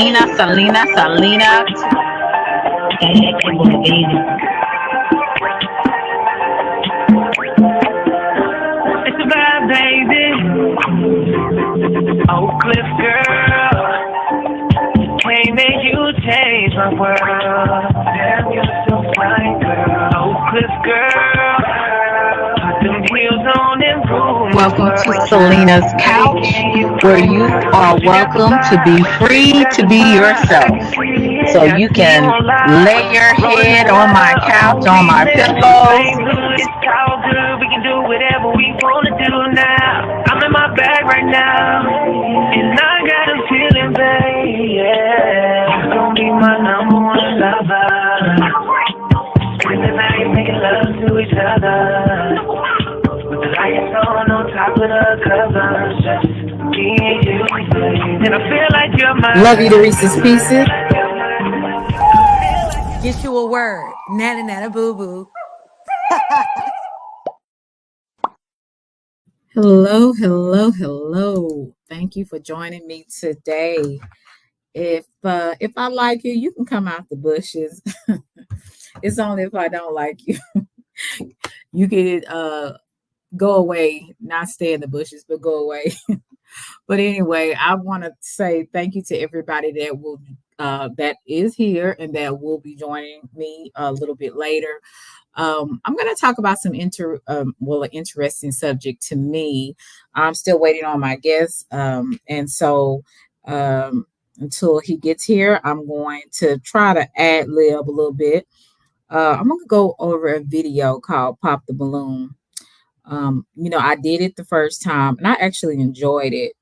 Selena. It's a bad baby. Oak Cliff girl. Can't make you change my world. Damn, you're so fine, girl. Oak Cliff girl. Put them heels on and rule. Welcome to Selena's Couch, where you are welcome to be free to be yourself. So you can lay your head on my couch, on my pillows. We can do whatever we want to do now. I'm in my bag right now, and I got a feeling, babe. Yeah, you're gonna be my number one lover. Spend the night making love to each other. With the lights on top of the covers. Just me and you, babe. And I feel like you're my Love you to Reese's Pieces. Get you a word. Nana nana boo boo. Hello. Thank you for joining me today. If I like you, you can come out the bushes. It's only if I don't like you. You can go away, not stay in the bushes, but go away. But anyway, I want to say thank you to everybody that is here and that will be joining me a little bit later. I'm going to talk about an interesting subject to me. I'm still waiting on my guest, and so until he gets here, I'm going to try to ad lib a little bit. I'm going to go over a video called "Pop the Balloon." I did it the first time, and I actually enjoyed it.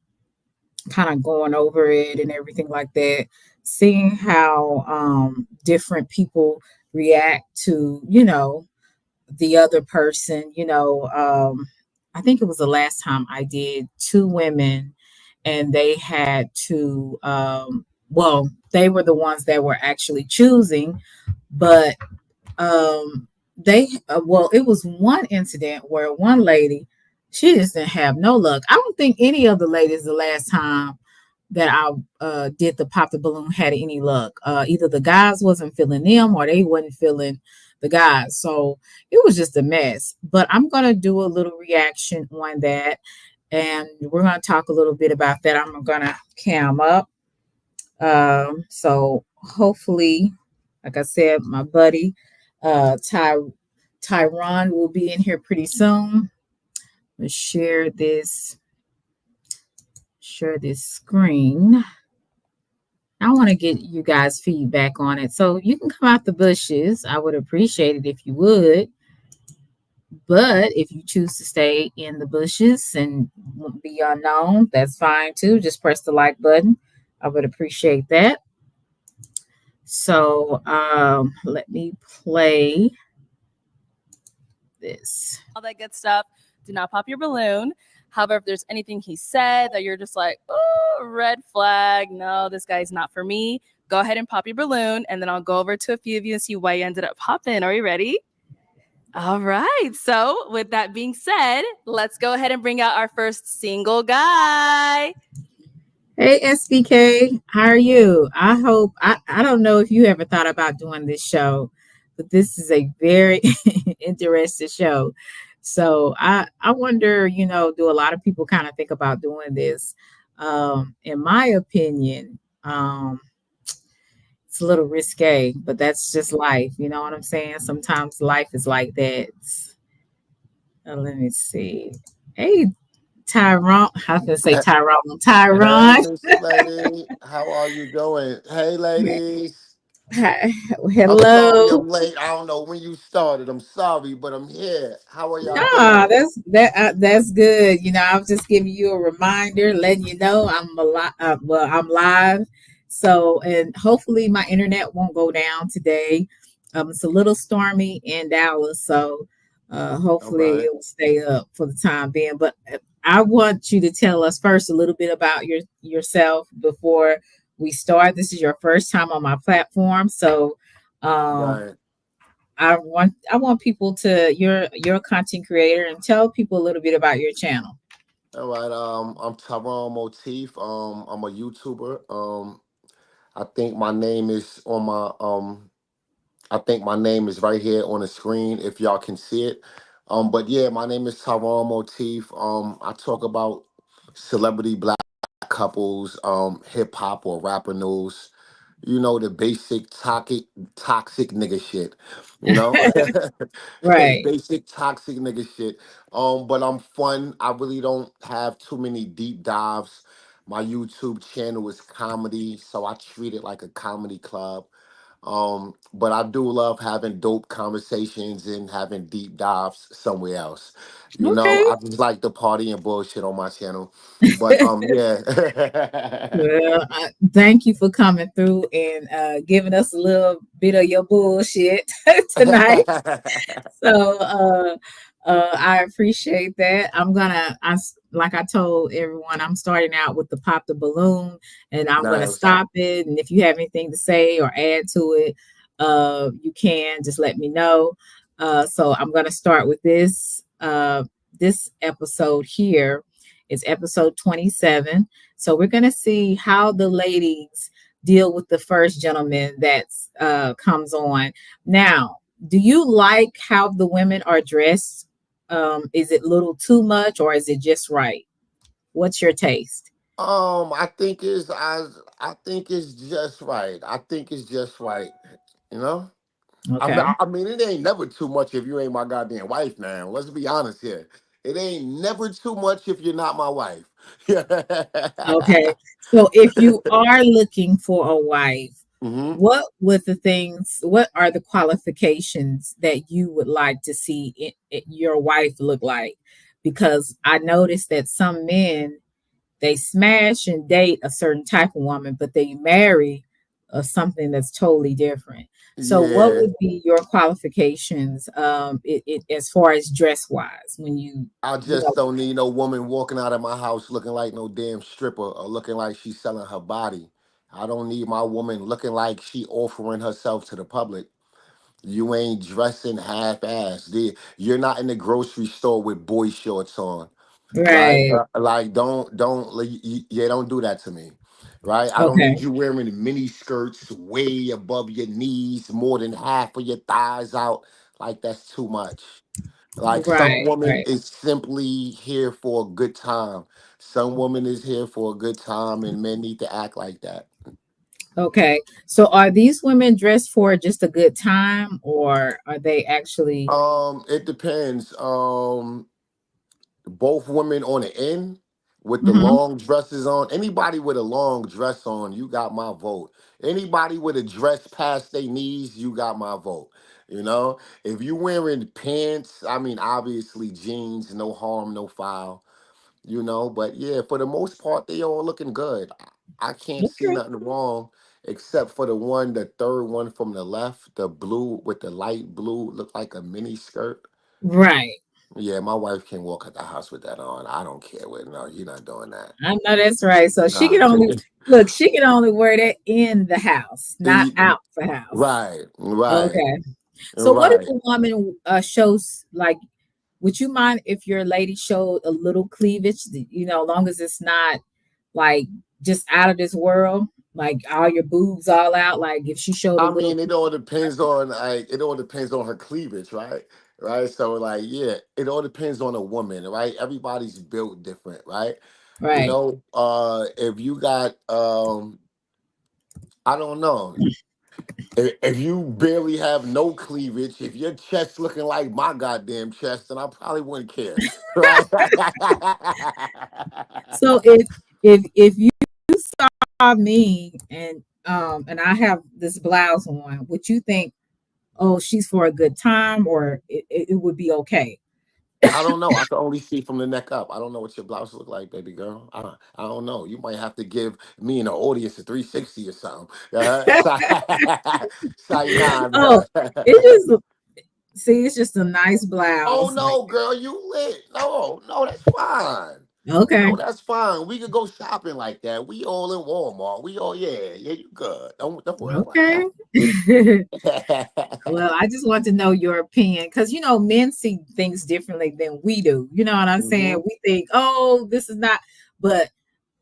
Kind of going over it and everything like that, seeing how different people react to the other person. I think it was the last time I did two women, and they had to they were the ones that were actually choosing, but it was one incident where one lady, she just didn't have no luck. I don't think any of the ladies the last time that I did the pop the balloon had any luck. Either the guys wasn't feeling them or they wasn't feeling the guys. So it was just a mess. But I'm going to do a little reaction on that. And we're going to talk a little bit about that. I'm going to cam up. So hopefully, like I said, my buddy Tyron will be in here pretty soon. Let's share this screen. I want to get you guys feedback on it. So you can come out the bushes. I would appreciate it if you would. But if you choose to stay in the bushes and be unknown, that's fine too. Just press the like button. I would appreciate that. So let me play this. All that good stuff. Do not pop your balloon. However, if there's anything he said that you're just like, oh, red flag, no, this guy's not for me, go ahead and pop your balloon, and then I'll go over to a few of you and see why you ended up popping. Are you ready? All right. So with that being said, let's go ahead and bring out our first single guy. Hey, SBK, how are you? I hope, I don't know if you ever thought about doing this show, but this is a very interesting show. So I wonder, do a lot of people kind of think about doing this? In my opinion, it's a little risque, but that's just life. You know what I'm saying? Sometimes life is like that. Let me see. Hey, Tyron. I was going to say Tyron. Tyron. Hey, lady. How are you doing? Hey, ladies. Hi. I'm Hello. sorry I'm late. I don't know when you started. I'm sorry, but I'm here. How are y'all doing? That's good. I'm just giving you a reminder, letting you know I'm I'm live. So, and hopefully my internet won't go down today. It's a little stormy in Dallas, so hopefully it will stay up for the time being. But I want you to tell us first a little bit about yourself before we start. This is your first time on my platform, so I want people to you're a content creator, and tell people a little bit about your channel. All right. I'm Tyron Motif. I'm a YouTuber. I think my name is on my I think my name is right here on the screen if y'all can see it. But yeah, my name is Tyron Motif. I talk about celebrity black couples, hip hop or rapper news. You know, the basic toxic nigga shit. You know, Right. basic toxic nigga shit. But I'm fun. I really don't have too many deep dives. My YouTube channel is comedy, so I treat it like a comedy club. But I do love having dope conversations and having deep dives somewhere else. You know, Okay. I just like the party and bullshit on my channel. But yeah. Well, thank you for coming through and giving us a little bit of your bullshit tonight. So I appreciate that. Like I told everyone, I'm starting out with the pop the balloon, and I'm gonna Nice. stop it. And if you have anything to say or add to it, you can just let me know. So I'm gonna start with this episode here. It's episode 27. So we're gonna see how the ladies deal with the first gentleman that comes on now. Do you like how the women are dressed? Is it a little too much or is it just right? What's your taste? I think it's just right. I think it's just right. You know? Okay. I mean, it ain't never too much if you ain't my goddamn wife, man. Let's be honest here. It ain't never too much if you're not my wife. Okay. So if you are looking for a wife, Hmm. what are the qualifications that you would like to see your wife look like? Because I noticed that some men, they smash and date a certain type of woman, but they marry something that's totally different. So, what Yeah, would be your qualifications, as far as dress wise, when I you just know, don't need no woman walking out of my house looking like no damn stripper or looking like she's selling her body. I don't need my woman looking like she offering herself to the public. You ain't dressing half-assed. You're not in the grocery store with boy shorts on. Right? right? Like, yeah, don't do that to me. Right? I don't need Okay, you wearing mini skirts way above your knees, more than half of your thighs out. Like, that's too much. Like, some right, woman right. is simply here for a good time. Some woman is here for a good time, and men need to act like that. Okay. So, are these women dressed for just a good time, or are they actually? It depends. Both women on the end with the Mhm. long dresses on. Anybody with a long dress on, you got my vote. Anybody with a dress past their knees, you got my vote. You know, if you wearing pants, I mean, obviously jeans, no harm, no foul. You know, but yeah, for the most part, they all looking good. I can't see Okay. nothing wrong except for the third one from the left, the blue with the light blue, look like a mini skirt. Right. Yeah, my wife can walk at the house with that on. I don't care what. No, you're not doing that. I know that's right. So she Nah. can only look. She can only wear that in the house, not out the house. Right, right, Okay. So what if right. a woman shows like? Would you mind if your lady showed a little cleavage? Long as it's not like just out of this world, like all your boobs all out. Like if she showed a I little. mean, it all depends on her cleavage, right? Right. So like, yeah, it all depends on a woman, right? Everybody's built different, right? You Right. know, if you got I don't know. If you barely have no cleavage, if your chest looking like my goddamn chest, then I probably wouldn't care, right? So if you saw me and I have this blouse on, would you think, oh, she's for a good time, or it would be okay? I don't know. I can only see from the neck up. I don't know what your blouse look like, baby girl. I don't know. You might have to give me and the audience a 360 or something. Say nah. Oh, it just see, it's just a nice Oh blouse. Like, no, girl, you lit. No, no, that's fine. okay, No, that's fine. We could go shopping like that. We all in Walmart. We all yeah, you good. Don't worry about okay. that. Well, I just want to know your opinion because men see things differently than we do. You know what I'm Hmm. saying? We think, oh, this is not, but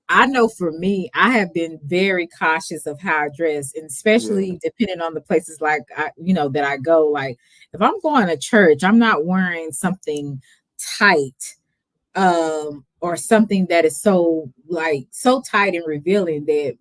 I know for me, I have been very cautious of how I dress, and Yeah. especially depending on the places like that I go. Like if I'm going to church, I'm not wearing something tight, or something that is so tight and revealing that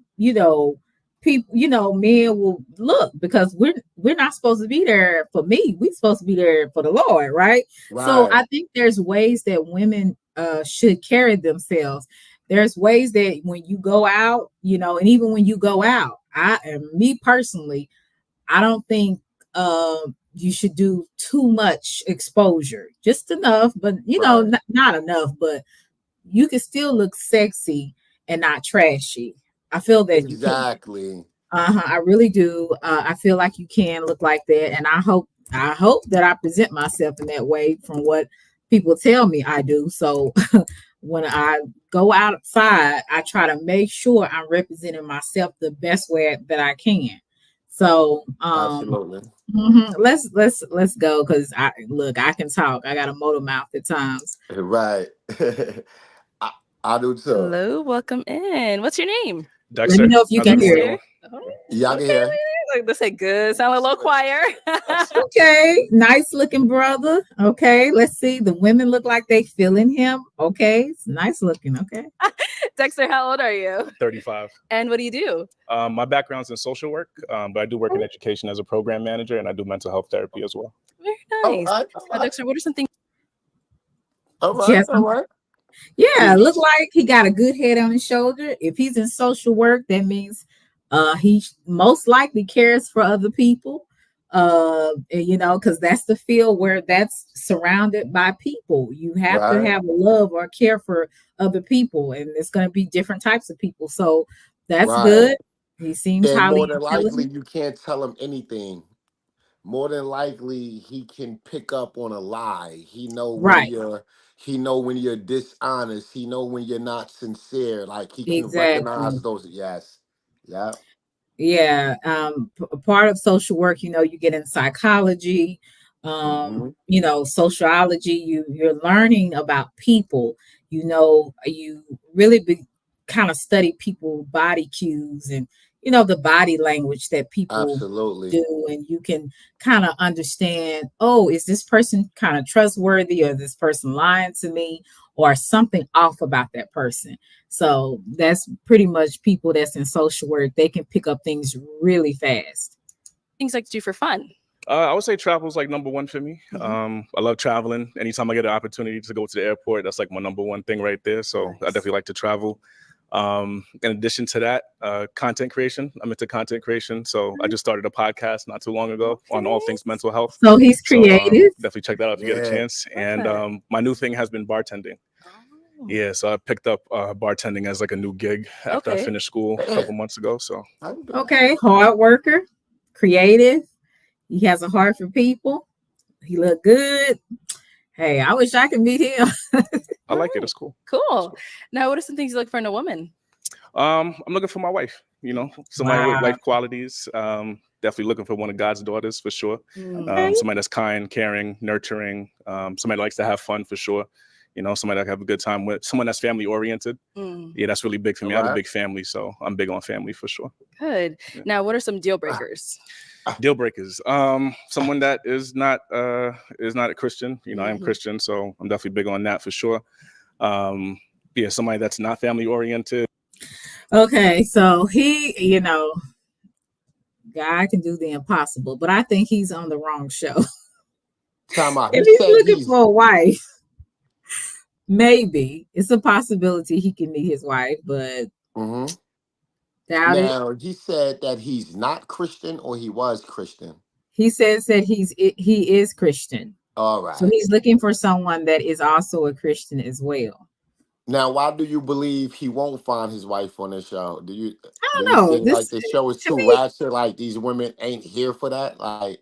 people, men will look, because we're not supposed to be there for me. We're supposed to be there for the Lord, right? So Right. I think there's ways that women should carry themselves. There's ways that when you go out, and even when you go out, me personally, I don't think you should do too much exposure, just enough, but Right. not enough, but you can still look sexy and not trashy. I feel that you can. Exactly. I really do. I feel like you can look like that, and I hope that I present myself in that way from what people tell me I do. So when I go outside, I try to make sure I'm representing myself the best way that I can. So Absolutely. let's go, because I can talk. I got a motor mouth at times. Right. I, I do too. Hello, welcome in. What's your name? Let me Dexter, know if you how's can everyone hear it. doing? Oh, Yeah, I can okay, hear. like this ain't good. Sound like a little choir. Okay, nice looking brother. Okay, let's see. The women look like they feeling him. Okay, it's nice looking. Okay. Dexter, how old are you? 35. And what do you do? My background's in social work, but I do work in education as a program manager, and I do mental health therapy as well. Very All nice. right. All Now, right. Dexter, what are some things? All right. Yes. All right. Yeah, Yeah. look like he got a good head on his shoulder. If he's in social work, that means he most likely cares for other people. Because that's the field where that's surrounded by people. You have to Right. have a love or care for other people, and it's going to be different types of people. So that's Right. good. He seems And more highly than likely, intelligent. you can't tell him anything. More than likely, he can pick up on a lie. Right. He know when you're dishonest. He know when you're not sincere. Like he can recognize Exactly. those. Yes. Yeah. Yeah, part of social work, you get in psychology, Hmm. sociology. You're learning about people. You really kind of study people body cues, and the body language that people Absolutely. do, and you can kind of understand, oh, is this person kind of trustworthy, or this person lying to me, or something off about that person. So that's pretty much people that's in social work. They can pick up things really fast. Things like to do for fun? I would say travel is like number one for me. I love traveling. Anytime I get an opportunity to go to the airport, that's like my number one thing right there. So I definitely like to travel. In addition to that, content creation. I'm into content creation. So I just started a podcast not too long ago on all things mental health. So he's So creative. definitely check that out if you get a Yeah. chance. And Okay. my new thing has been bartending. Oh, Yeah, so I picked up bartending as like a new gig after I okay. finished school a couple months ago. So Okay, hard worker, creative. He has a heart for people. He look good. Hey, I wish I could meet him. I like it. It's cool. Cool. Now, what are some things you look for in a woman? I'm looking for my wife. Somebody with Wow. wife qualities. Definitely looking for one of God's daughters for sure. Okay. Somebody that's kind, caring, nurturing. Somebody that likes to have fun for sure. Somebody that I can have a good time with. Someone that's family oriented. Mm, Yeah, that's really big for me. All I have a right. big family, so I'm big on family for sure. good. Yeah. Now, what are some deal breakers? Deal breakers. Someone that is not a Christian. I am Mhm. Christian, so I'm definitely big on that for sure. Yeah, somebody that's not family oriented. Okay, so God can do the impossible, but I think he's on the wrong show. Time out. He If he's said looking he's for a wife, maybe it's a possibility he can meet his wife, but hmm doubt it. now he said that he's not Christian or he was Christian. He says that he is Christian, All so right. he's looking for someone that is also a Christian as well. Now, why do you believe he won't find his wife on the show? I Do don't you know. think like This the show is to too me, ratchet? Like these women ain't here for that? Like,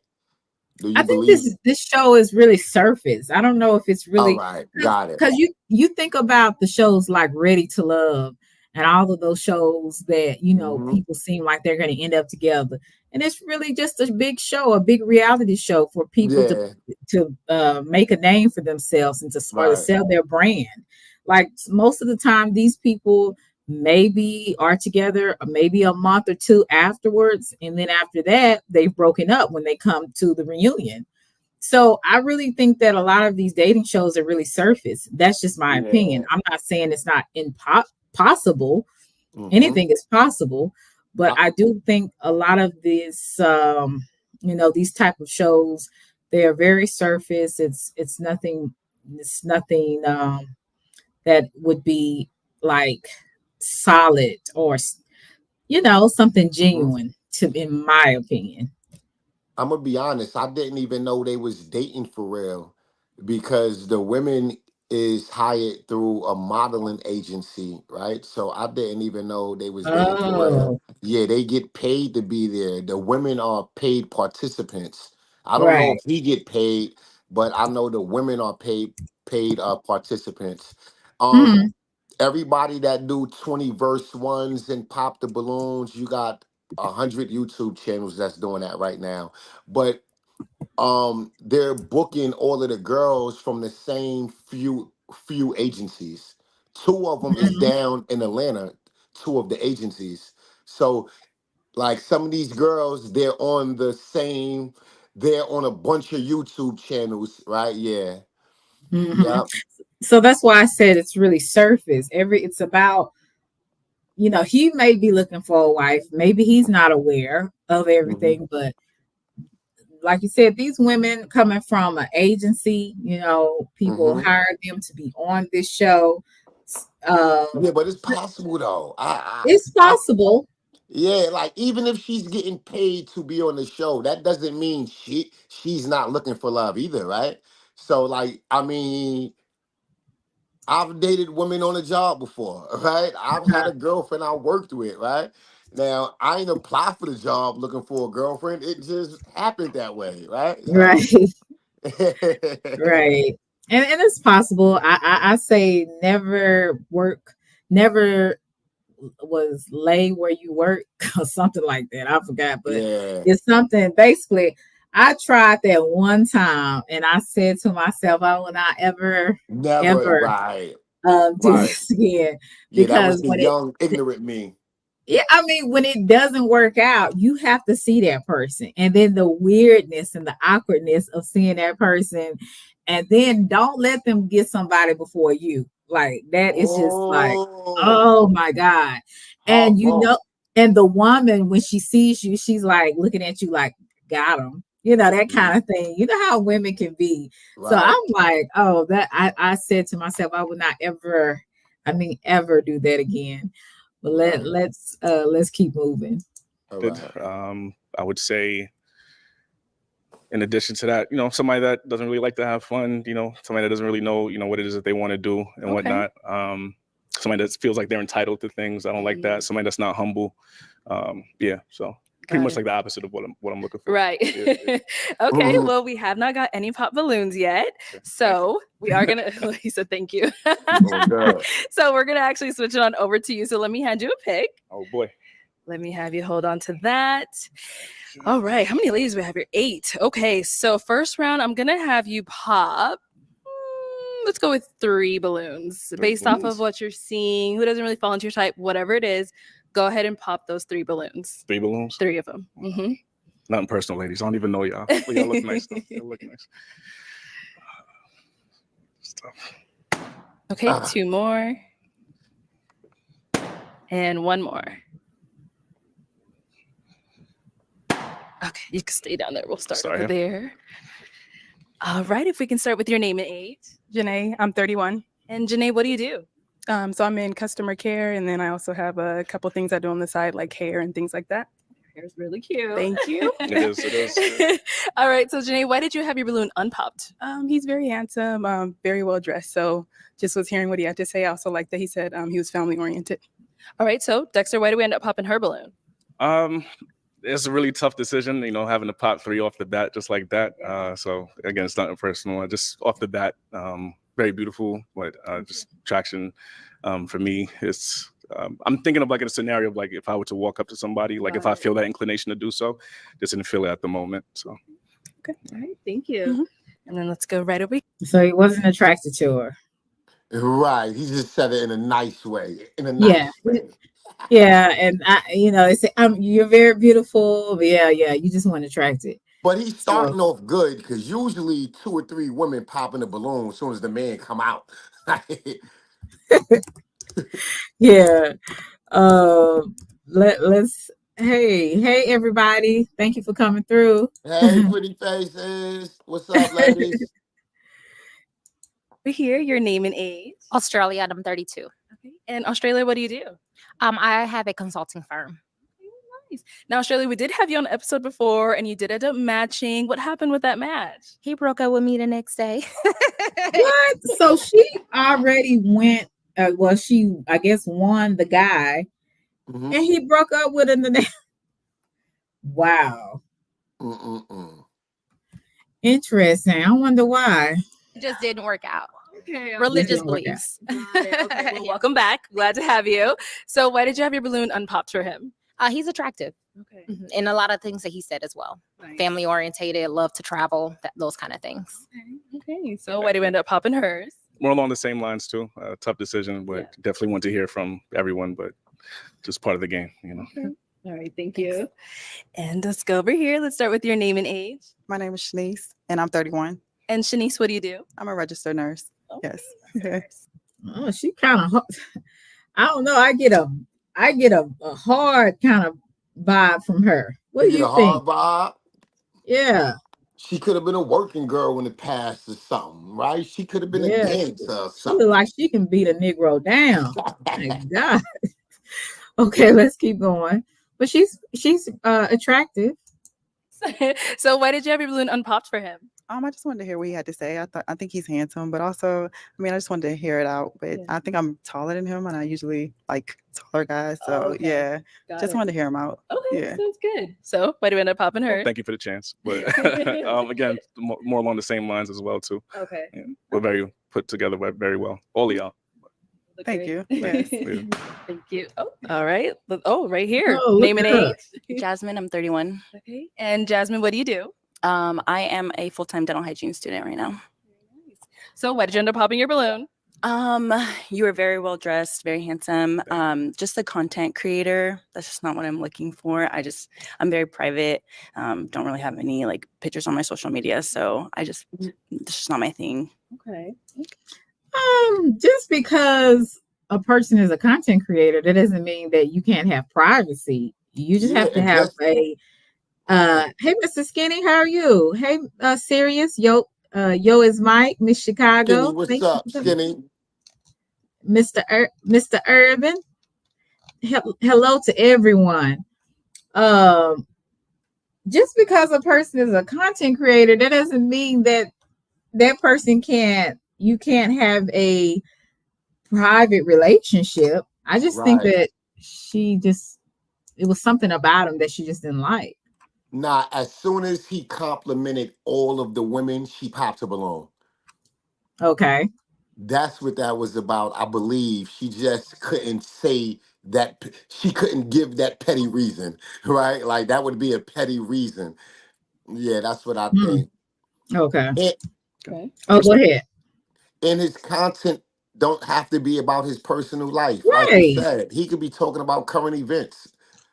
do I you think believe? this show is really surface. I don't know if it's All really right, got it. because you think about the shows like Ready to Love and all of those shows that Hmm. people seem like they're going to end up together, and it's really just a big show, a big reality show for people to Yeah, make a name for themselves and to right. sell their brand. Like most of the time, these people maybe are together maybe a month or two afterwards, and then after that they've broken up when they come to the reunion. So I really think that a lot of these dating shows are really surface. That's just my opinion. Yeah. I'm not saying it's not possible. Mm-hmm. Anything is possible, but I, I do think a lot of this these type of shows, they are very surface. It's nothing that would be like solid or something mhm. genuine, to in my opinion. I'm gonna be honest. I didn't even know they was dating for real, because the women is hired through a modeling agency, right? So I didn't even know they was dating for real. Oh, Yeah, they get paid to be there. The women are paid participants. I don't know if right. he get paid, but I know the women are paid participants. Um, Mhm. everybody that do 20 verse ones and pop the balloons, you got 100 YouTube channels that's doing that right now. But they're booking all of the girls from the same few agencies. Two of them is Mhm. down in Atlanta, two of the agencies. So like some of these girls, they're on a bunch of YouTube channels, right? Yeah. Mhm. Yeah. So that's why I said it's really surface. It's about, he may be looking for a wife. Maybe he's not aware of Hmm. everything, but like you said, these women coming from an agency, people Hmm. hire them to be on this show. Uh, Yeah, but it's possible though. it's I possible. Yeah, like even if she's getting paid to be on the show, that doesn't mean she's not looking for love either, right? So like, I mean, I've dated women on the job before, right? I've had Uh, a girlfriend I worked with, right? Now, I ain't apply for the job looking for a girlfriend. It just happened that way, right? right, So right. And it's possible. I say never was lay where you work or something like that. I forgot, but yeah, it's something basically. I tried that one time and I said to myself, I will not never ever right, do right. this again. Yeah, that was Because the young, ignorant me. yeah, I mean, when it doesn't work out, you have to see that person. And then the weirdness and the awkwardness of seeing that person. And then don't let them get somebody before you. Like that is just like, Oh, oh my God. how And come? and the woman, when she sees you, she's like looking at you like, got him. That kind of thing. You know how women can be. So Right, I'm like, oh, that I said to myself, I would not ever, ever do that again. But right, let's keep moving. all Good. right. I would say, in addition to that, somebody that doesn't really like to have fun, somebody that doesn't really know, what it is that they want to do and Okay. whatnot. Somebody that feels like they're entitled to things. I don't like that. Somebody that's not humble. Yeah. So pretty Got much it. like the opposite of what I'm looking for. Right. Yeah, yeah. Okay. Mhm. Well, we have not got any pop balloons yet. Okay. Thank you. So we are going to, he said, thank you. Oh, God. So we're going to actually switch it on over to you. So let me hand you a pick. Oh boy. Let me have you hold on to that. All right. How many ladies do we have here? 8. Okay. So first round, I'm going to have you pop. Let's go with 3 balloons Three based off balloons. of what you're seeing. Who doesn't really fall into your type, whatever it is. Go ahead and pop those 3 balloons. 3 balloons. 3 of them. Mm-hmm. Nothing personal, ladies. I don't even know y'all. But y'all look nice though. Y'all look nice. Stuff. Okay, Ah, 2 more. And 1 more. Okay, you can stay down there. We'll start Start over here. there. All right, if we can start with your name and age. Janae, I'm 31. And Janae, what do you do? So I'm in customer care, and then I also have a couple things I do on the side, like hair and things like that. Hair's really cute. Thank you. It is. It is. All right, so Janae, why did you have your balloon unpopped? He's very handsome, very well dressed. So just was hearing what he had to say. I also like that he said he was family oriented. All right, so Dexter, why do we end up popping her balloon? It's a really tough decision, having to pop 3 off the bat just like that. So again, it's nothing personal. Just off the bat, very beautiful, but just attraction for me. It's I'm thinking of like in a scenario of like if I were to walk up to somebody, like if I feel that inclination to do so, just didn't feel it at the moment. So All right, thank you. Mhm. And then let's go right over. So he wasn't attracted to her. Right. He just said it in a nice way. In a Yeah. nice way. Yeah, and it's you're very beautiful. Yeah, yeah. You just weren't attracted. But he's So starting off good because usually 2 or 3 women pop in the balloon as soon as the man come out. yeah. Um let's hey everybody. Thank you for coming through. Hey, pretty faces. What's up, ladies? We're here, your name and age. Australia, and I'm 32. Okay. And Australia, what do you do? I have a consulting firm. Nice. Now, Australia, we did have you on the episode before and you did end up matching. What happened with that match? He broke up with me the next day. What? So she already went well, she I guess won the guy Mhm. and he broke up with her the next. Wow. Mm-mm-mm. Interesting. I wonder why. It just didn't work out. Okay. Religious didn't work out. beliefs. Okay, well, welcome back. Glad to have you. So, why did you have your balloon unpopped for him? He's attractive. Okay. And a lot of things that he said as well. Family orientated, love to travel, those kind of things. Okay. So, why did we end up popping hers? More along the same lines too. Tough decision, but Yeah. definitely want to hear from everyone. But just part of the game, you know. Okay. All right. Thank you. And let's go over here. Let's start with your name and age. My name is Shanice, and I'm 31. And Shanice, what do you do? I'm a registered nurse. Oh, Yes. Oh, she kind of I don't know. I get a hard kind of vibe from her. What do You get you a think? hard vibe. Yeah. She could have been a working girl in the past or something, right? She could have been Yeah. a dancer or She something. look like she can beat a Negro down. My God. Okay, let's keep going. But she's attractive. So, why did you have your balloon unpopped for him? I just wanted to hear what he had to say. I think he's handsome, but also, I just wanted to hear it out. But Yeah. I think I'm taller than him, and I usually like taller guys. So okay. yeah, Got just it. wanted to hear him out. Okay, Yeah. sounds good. So, why do we end up popping her? Thank you for the chance. But again, more along the same lines as well too. Okay. Yeah, we're very put together very well. All of y'all. Look Thank great. you. Yes. Yeah. Thank you. Oh, all right. Oh, right here. Oh, look Name and at her. age. Jasmine, I'm 31. Okay. And Jasmine, what do you do? I am a full-time dental hygiene student right now. So, why did you end up popping your balloon? You are very well dressed, very handsome. Just a content creator. That's just not what I'm looking for. I'm very private. Don't really have any like pictures on my social media. So it's just not my thing. Okay. Just because a person is a content creator, that doesn't mean that you can't have privacy. You just have to and have just- a hey Mr. Skinny, how are you? Hey Sirius, yo is Mike, Miss Chicago. Skinny, what's up, Skinny? Mr. Urban. Hello to everyone. Just because a person is a content creator, that doesn't mean that person you can't have a private relationship. I just think Right. that it was something about him that she just didn't like. Nah, as soon as he complimented all of the women, she popped a balloon. Okay. That's what that was about. I believe she just couldn't say that. She couldn't give that petty reason, right? Like that would be a petty reason. Yeah, that's what I think. Okay. Okay. Oh, go ahead. And his content don't have to be about his personal life. Right. Like you said, he could be talking about current events.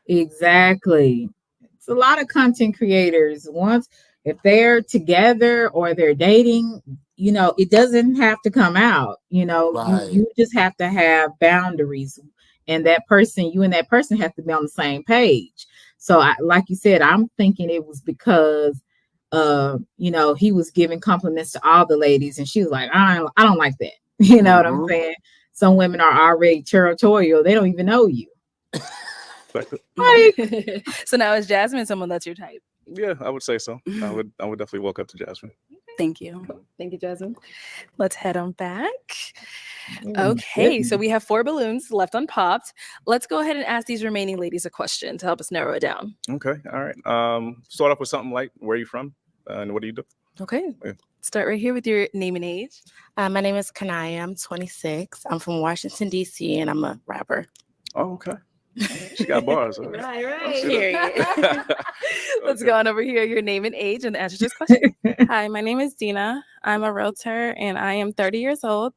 Exactly. It's a lot of content creators. Once, if they're together or they're dating, it doesn't have to come out. Right. You just have to have boundaries, and you and that person have to be on the same page. So, like you said, I'm thinking it was because, he was giving compliments to all the ladies, and she was like, I don't like that. You know what I'm saying? Some women are already territorial; they don't even know you. So now is Jasmine someone that's your type? Yeah, I would say so. I would definitely walk up to Jasmine. Thank you. Thank you, Jasmine. Let's head on back. Okay, so we have 4 balloons left unpopped. Let's go ahead and ask these remaining ladies a question to help us narrow it down. Okay, all right. Start off with something like, where are you from and what do you do? Okay, Yeah. start right here with your name and age. My name is Kanaya. I'm 26. I'm from Washington, D.C., and I'm a rapper. Oh, okay. She got bars. Huh? Right. Period. Let's go on over here. Your name and age and answer this question. Hi, my name is Dina. I'm a realtor, and I am 30 years old.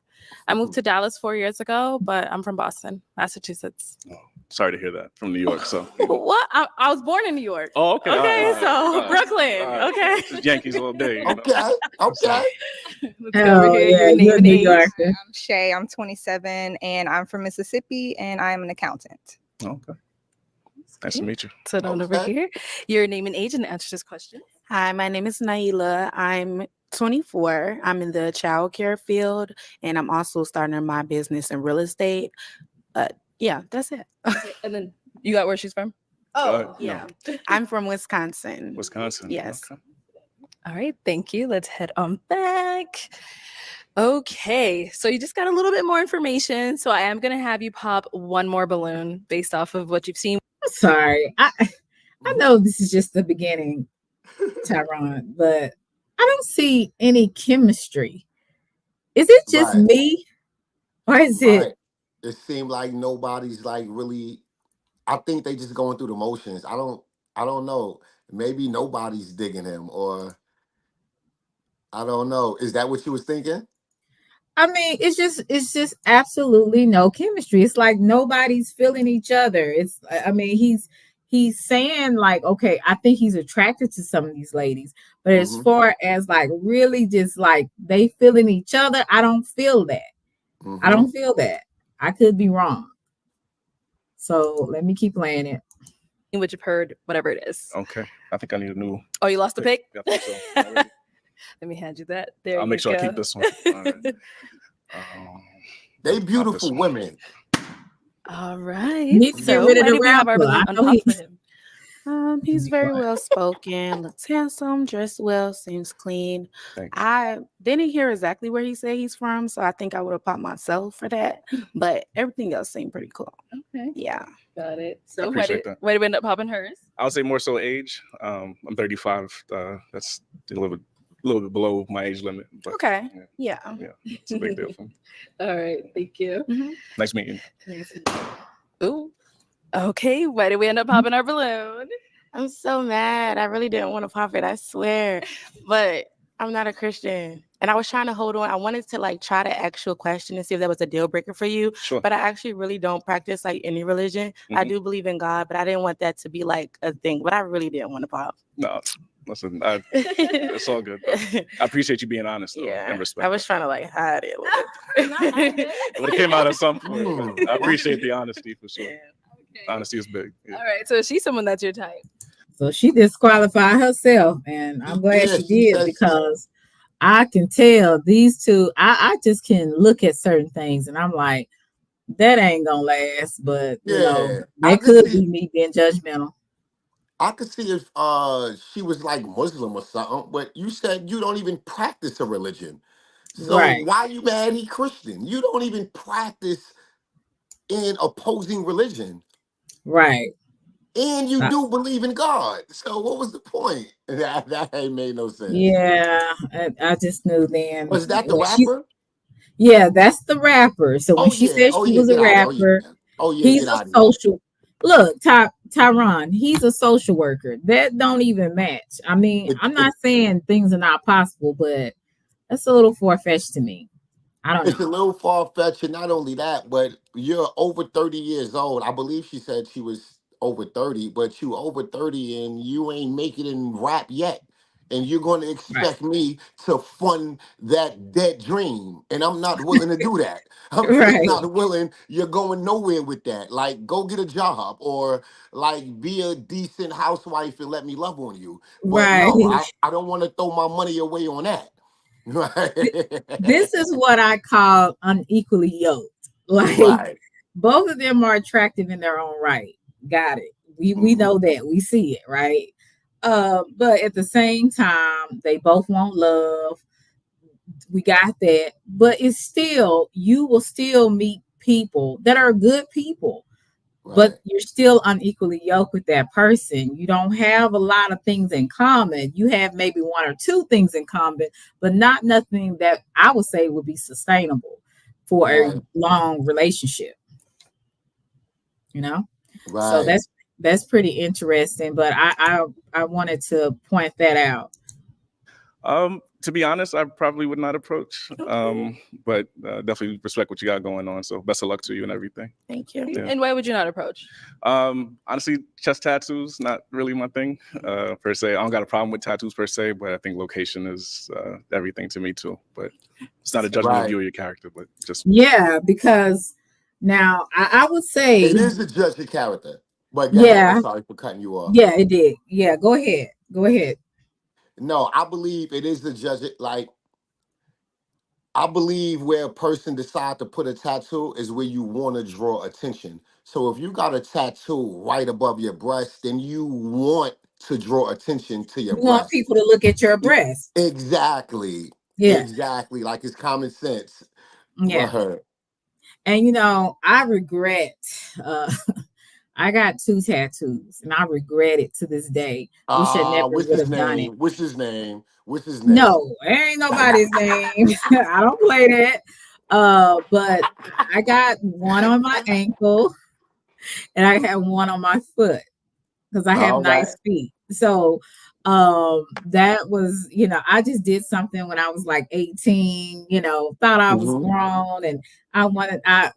I moved to Dallas 4 years ago, but I'm from Boston, Massachusetts. Oh, sorry to hear that. From New York, so. What? I was born in New York. Oh, okay. Okay, all right, so all right, Brooklyn. all right. Okay. This is Yankees all day. You know? Okay, okay. Let's go over Oh here. yeah, Your name you're a and New age. Yorker. I'm Shay. I'm 27 and I'm from Mississippi and I'm an accountant. Okay. Nice to meet you. Sit on over here. Your name and age and answer this question. Hi, my name is Naila. I'm 24. I'm in the childcare field, and I'm also starting my business in real estate. Yeah, that's it. And then you got where she's from? Oh, yeah. I'm from Wisconsin. Wisconsin. Yes. Okay. All right, thank you. Let's head on back. Okay, so you just got a little bit more information. So I am going to have you pop one more balloon based off of what you've seen. I'm sorry. I know this is just the beginning, Tyron, but I don't see any chemistry. Is it just Right. me? Or is it? It seemed like nobody's like really. I think they just going through the motions. I don't know. Maybe nobody's digging him, or I don't know. Is that what you was thinking? I mean, it's just absolutely no chemistry. It's like nobody's feeling each other. I mean, he's saying like, okay, I think he's attracted to some of these ladies, but as far as like really just like they feeling each other, I don't feel that. I don't feel that. I could be wrong. So let me keep playing it. What you've heard, whatever it is. Okay. I think I need a new. Oh, you lost the pick? Yeah, I think so. Already. Let me hand you that. There I'll you make sure go. I keep this one. All right. They beautiful women. All right. Need to get rid of why the do we have our rapper. balloon I on know top he- for him? He's very well spoken, looks handsome, dressed well, seems clean. Thanks. I didn't hear exactly where he said he's from, so I think I would have popped myself for that. But everything else seemed pretty cool. Okay. Yeah. Got it. I So why appreciate did that. we end up popping hers? I would say more so age. I'm 35. That's a little bit below my age limit. But Okay. yeah, Yeah. it's a big deal for me. All right. Thank you. Nice meeting you. Ooh. Okay. Why did we end up popping our balloon? I'm so mad. I really didn't want to pop it, I swear. But I'm not a Christian. And I was trying to hold on. I wanted to like try to ask you a question and see if that was a deal breaker for you. Sure. But I actually really don't practice like any religion. I do believe in God, but I didn't want that to be like a thing. But I really didn't want to pop. No, listen, it's all good. Though. I appreciate you being honest though, and respect. I was trying to like hide it a little bit. It would have came out at some point. I appreciate the honesty for sure. Honesty is big. Yeah. All right. So is she someone that's your type? So she disqualified herself, and I'm glad Yeah, she she did said because I can tell these two. I just can look at certain things, and I'm like, that ain't gonna last. But you know, I that could could be me being judgmental. I could see if she was like Muslim or something, but you said you don't even practice a religion. So Right. why you mad he Christian? You don't even practice in opposing religion. Right. And you do believe in God. So what was the point? That ain't made no sense. Yeah, I just knew then. Was that the when she- rapper? Yeah, that's the rapper. So when Oh she yeah. said Oh she yeah. was a Get out of here. rapper, Oh yeah. he's Get a out of here. social. Look, Tyron, he's a social worker. That don't even match. I mean, I'm not saying things are not possible, but that's a little far-fetched to me. I don't It's a know. little far-fetched, and not only that, but you're over 30 years old. I believe she said she was over 30, but you over 30 and you ain't making it in rap yet. And you're going to expect me to fund that dead dream. And I'm not willing to do that. I'm just Right. not willing. You're going nowhere with that. Like, go get a job or like be a decent housewife and let me love on you. But no, Right. I don't want to throw my money away on that. This is what I call unequally yoked. Like Right. both of them are attractive in their own right. Got it. We know that. We see it, right? But at the same time, they both want love. We got that. But it's still, you will still meet people that are good people. But you're still unequally yoked with that person. You don't have a lot of things in common. You have maybe one or two things in common, but not nothing that I would say would be sustainable for a long relationship. You know? So Right. that's pretty interesting. But I wanted to point that out. To be honest, I probably would not approach. But definitely respect what you got going on. So best of luck to you and everything. Thank you. Yeah. And why would you not approach? Honestly, chest tattoos not really my thing per se. I don't got a problem with tattoos per se, but I think location is everything to me too. But it's not a judgment Right. view of your character, but just Yeah, because now I would say It is a judge of character. But go ahead. I'm yeah, sorry for cutting you off. yeah, it did. Yeah, go ahead. Go ahead. No, I believe it is the judge. Like, I believe where a person decides to put a tattoo is where you want to draw attention. So if you got a tattoo right above your breast, then you want to draw attention to your You want breast. people to look at your breast. Exactly. Yeah. Exactly. Like it's common sense. Yeah. Her. And you know, I regret I got 2 tattoos and I regret it to this day. Wish I never What's would his have done it. name? What's his name? What's his name? No, it ain't nobody's name. I don't play that. But I got one on my ankle and I have one on my foot because I have All right. nice feet. So that was, you know, I just did something when I was like 18, you know, thought I was Mhm. grown and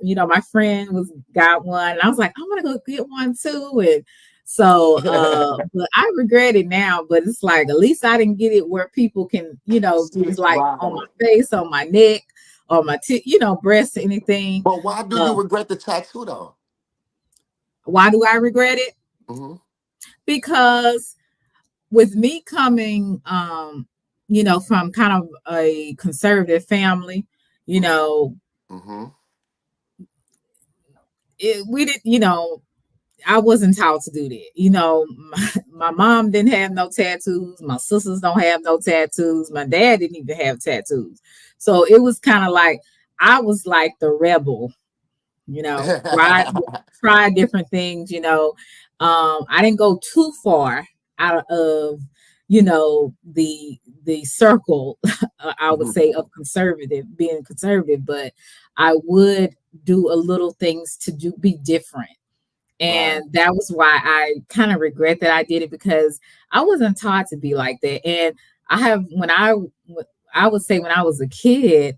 you know, my friend got one and I was like, I want to go get one too. And so but I regret it now, but it's like at least I didn't get it where people can, you know, it's like on my face, on my neck, on my you know, breast, anything. But why do you regret the tattoo though? Why do I regret it? Mm-hmm. Because with me coming you know, from kind of a conservative family, you know, we didn't, you know, I wasn't taught to do that. You know, my mom didn't have no tattoos. My sisters don't have no tattoos. My dad didn't even have tattoos. So it was kind of like I was like the rebel, you know, try different things, you know. I didn't go too far out of, you know, the circle, I would say, of being conservative, but I would do a little things to be different. And that was why I kind of regret that I did it because I wasn't taught to be like that. And I would say when I was a kid,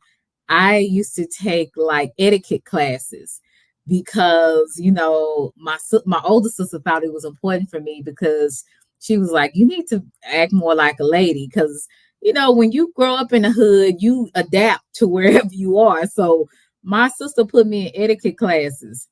I used to take like etiquette classes because, you know, my older sister thought it was important for me because she was like, you need to act more like a lady because, you know, when you grow up in the hood, you adapt to wherever you are. So my sister put me in etiquette classes.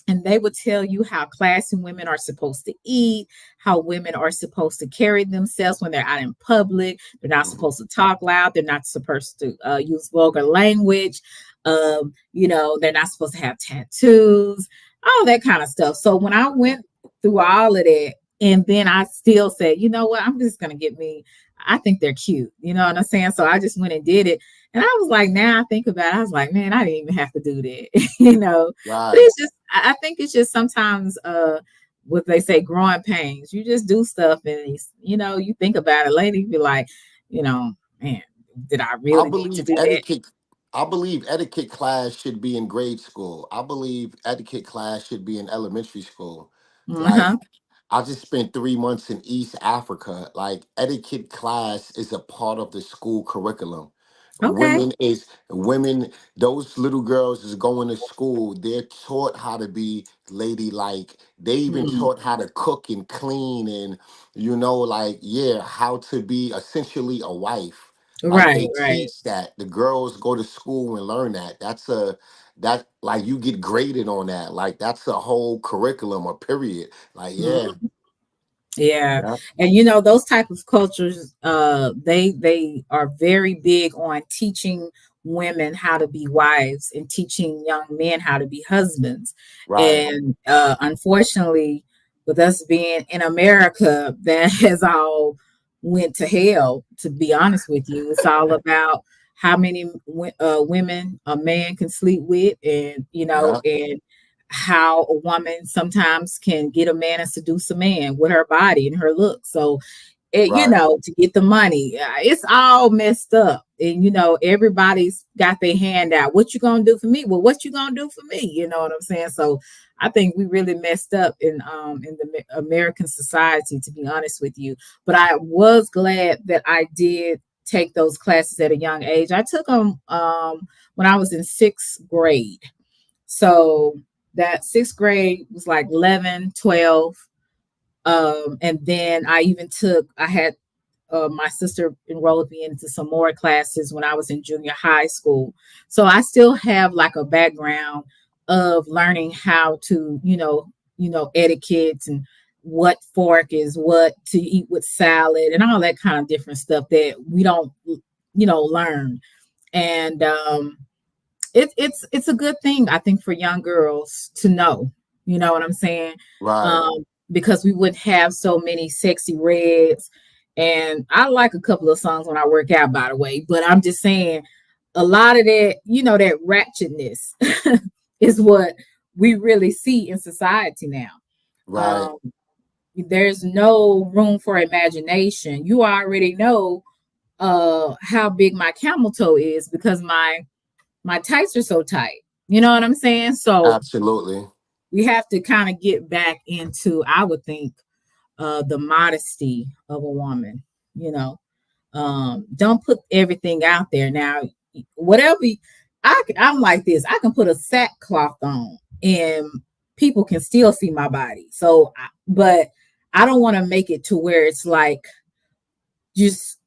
And they would tell you how classy women are supposed to eat, how women are supposed to carry themselves when they're out in public. They're not supposed to talk loud. They're not supposed to use vulgar language. You know, they're not supposed to have tattoos, all that kind of stuff. So when I went through all of that, and then I still said, you know what, I'm just going to I think they're cute. You know what I'm saying? So I just went and did it. And I was like, now I think about it, I was like, man, I didn't even have to do that, you know. But it's just, I think it's just sometimes what they say, growing pains. You just do stuff, and you know, you think about it later, you be like, you know, man, did I really need to do that? I believe etiquette class should be in grade school. I believe etiquette class should be in elementary school. Like, I just spent 3 months in East Africa. Like, etiquette class is a part of the school curriculum. Okay. Women, those little girls is going to school. They're taught how to be ladylike. They even taught how to cook and clean and, you know, like, yeah, how to be essentially a wife. Like they teach that. The girls go to school and learn that. That like you get graded on that. Like that's a whole curriculum or period. Like, yeah. Yeah. And you know, those type of cultures, they are very big on teaching women how to be wives and teaching young men how to be husbands. And unfortunately, with us being in America, that has all went to hell, to be honest with you. It's all about how many women a man can sleep with, and you know, and how a woman sometimes can get a man and seduce a man with her body and her look. So, you know, to get the money, it's all messed up. And, you know, everybody's got their hand out. What you going to do for me? Well, what you going to do for me? You know what I'm saying? So I think we really messed up in the American society, to be honest with you. But I was glad that I did take those classes at a young age. I took them when I was in 6th grade. So that 6th grade was like 11, 12. And then I had my sister enrolled me into some more classes when I was in junior high school. So I still have like a background of learning how to, etiquette and what fork is what to eat with salad and all that kind of different stuff that we don't, learn. And it's a good thing, I think, for young girls to know, you know what I'm saying? Right. Because we wouldn't have so many sexy reds. And I like a couple of songs when I work out, by the way, but I'm just saying a lot of that, that ratchetness is what we really see in society now. Right. There's no room for imagination. You already know how big my camel toe is because my tights are so tight. You know what I'm saying? So Absolutely. we have to kind of get back into, I would think, the modesty of a woman. Don't put everything out there. Now, whatever I'm like this, I can put a sackcloth on and people can still see my body. So, but I don't want to make it to where it's like just,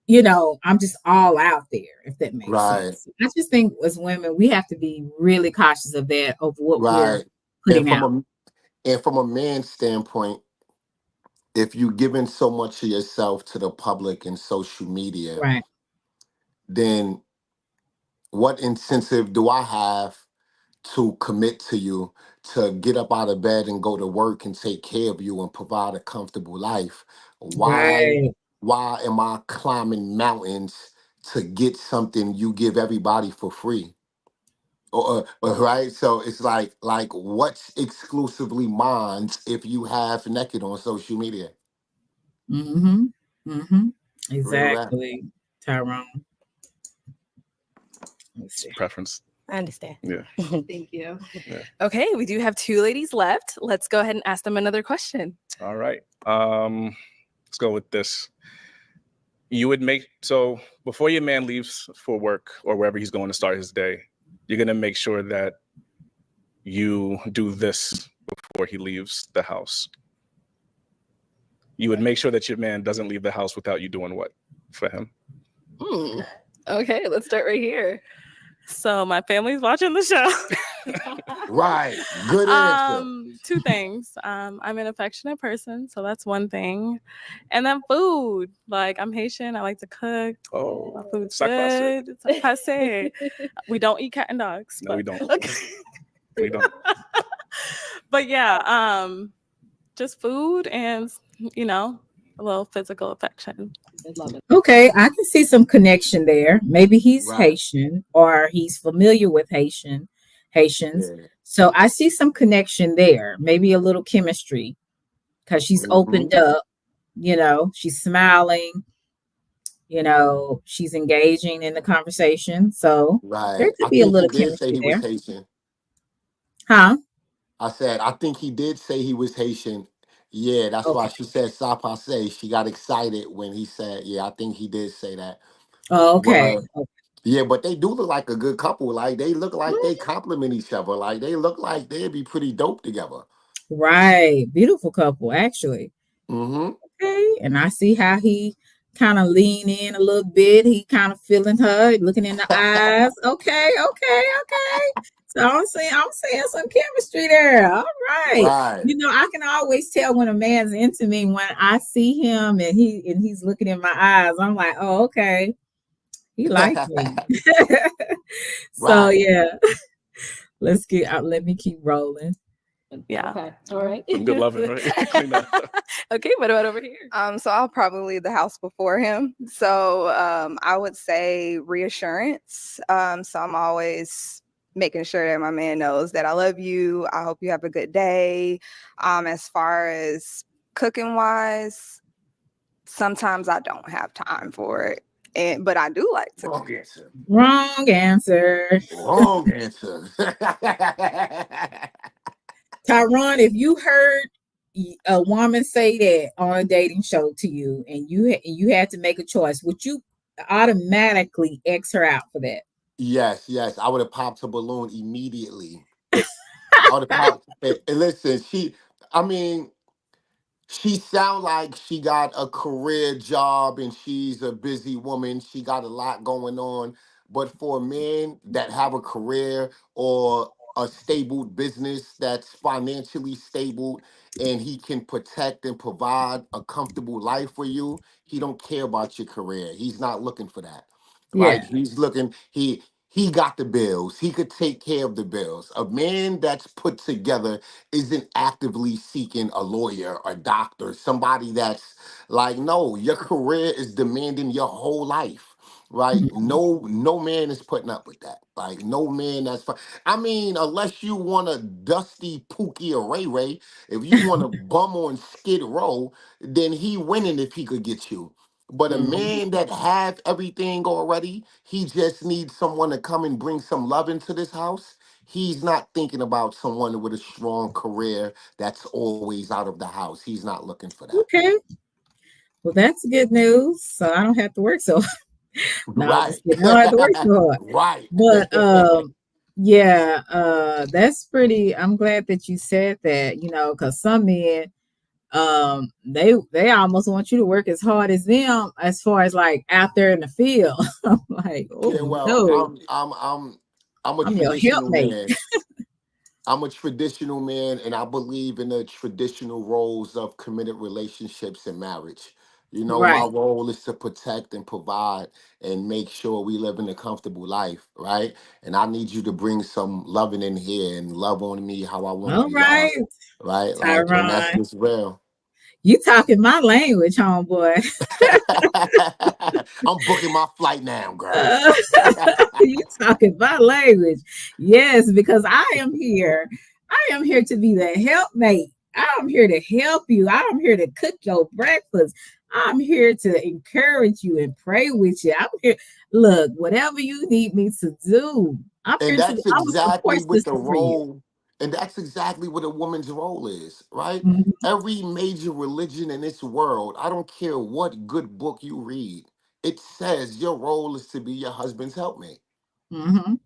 I'm just all out there, if that makes sense. I just think as women, we have to be really cautious of that, of what we're Right. putting out. And from a man's standpoint, if you're giving so much of yourself to the public and social media, Right. then what incentive do I have to commit to you, to get up out of bed and go to work and take care of you and provide a comfortable life? Right. Why am I climbing mountains to get something you give everybody for free? Right, so it's like what's exclusively mine if you have naked on social media? Mm-hmm. Mm-hmm. Real rap. Exactly, Tyrone. Let's see. Preference. I understand. Yeah. Thank you. Yeah. Okay, we do have 2 ladies left. Let's go ahead and ask them another question. All right. Let's go with this. You would so before your man leaves for work or wherever he's going to start his day, you're gonna make sure that you do this before he leaves the house. You would make sure that your man doesn't leave the house without you doing what for him? Okay, let's start right here. So my family's watching the show. Right. Good answer. 2 things. I'm an affectionate person, so that's one thing. And then food. Like, I'm Haitian. I like to cook. Oh, my food's good. It's a passe. We don't eat cat and dogs. No, we don't. Okay. We don't. But yeah, just food and a little physical affection. Okay, I can see some connection there. Maybe he's Right. Haitian or he's familiar with Haitians. Yeah. So I see some connection there. Maybe a little chemistry because she's opened up, she's smiling, she's engaging in the conversation. So Right. there could I be a think he little did say chemistry he was there. Haitian. Huh? I said, I think he did say he was Haitian. Yeah, that's why Okay. she said "ça passe." She got excited when he said, yeah, I think he did say that. Oh, okay. But yeah, but they do look like a good couple. Like they look like they complement each other. Like they look like they'd be pretty dope together. Right. Beautiful couple, actually. Mm-hmm. Okay. And I see how he kind of lean in a little bit. He kind of feeling her, looking in the eyes. Okay. So I'm seeing some chemistry there. All right. Right. I can always tell when a man's into me when I see him and he's looking in my eyes. I'm like, oh, okay. He likes me. So Right. yeah. Let me keep rolling. Yeah. Okay. All right. Some good loving, right? Clean that up. Okay, what about over here? So I'll probably leave the house before him. So I would say reassurance. So I'm always making sure that my man knows that I love you. I hope you have a good day. As far as cooking wise, sometimes I don't have time for it. But I do like to Wrong cook. answer. Wrong answer. Wrong answer. Tyron, if you heard a woman say that on a dating show to you and you had to make a choice, would you automatically X her out for that. Yes, yes. I would have popped a balloon immediately. I would have popped. And listen, I mean, she sound like she got a career job and she's a busy woman. She got a lot going on. But for men that have a career or a stable business that's financially stable and he can protect and provide a comfortable life for you, he don't care about your career. He's not looking for that. Yeah. Right? He's looking, he got the bills. He could take care of the bills. A man that's put together isn't actively seeking a lawyer or doctor, somebody that's like, no, your career is demanding your whole life, right? Mhm. No man is putting up with that. Like, no man that's I mean, unless you want a Dusty Pookie or Ray Ray, if you want to bum on Skid Row, then he winning if he could get you. But a Mhm. man that have everything already, he just needs someone to come and bring some love into this house. He's not thinking about someone with a strong career that's always out of the house. He's not looking for that. Okay. Well, that's good news. So I don't have to work so no, I'm Right. just kidding. I don't have to work so hard. Right. But yeah, that's pretty. I'm glad that you said that, because some men they almost want you to work as hard as them as far as like out there in the field. I'm like, Yeah, oh well, no, I'm a I'm your traditional helpmate. man. I'm a traditional man, and I believe in the traditional roles of committed relationships and marriage. You know, my Right. role is to protect and provide and make sure we live in a comfortable life, right? And I need you to bring some loving in here and love on me how I want to All be right, loved, right? Like, and that's Tyron. just real. You talking my language, homeboy. I'm booking my flight now, girl. Uh, you talking my language. Yes, because I am here. I am here to be the helpmate. I'm here to help you. I'm here to cook your breakfast. I'm here to encourage you and pray with you. I'm here. Look, whatever you need me to do, I'm And here to. that's I'm a support exactly what the system for you. role, and that's exactly what a woman's role is, right? Mhm, Every major religion in this world, I don't care what good book you read, it says your role is to be your husband's helpmate mhm. in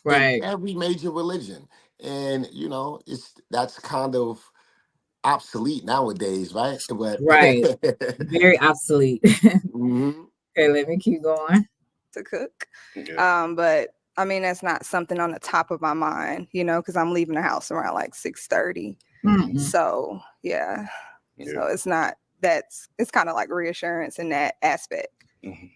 Right, every major religion. And that's kind of obsolete nowadays, right? But right. Very obsolete. Mhm. Okay, let me keep going. To cook. Yeah. But I mean, that's not something on the top of my mind, because I'm leaving the house around like 6:30. Mm-mm. So yeah. Yeah. So it's kind of like reassurance in that aspect. Mhm.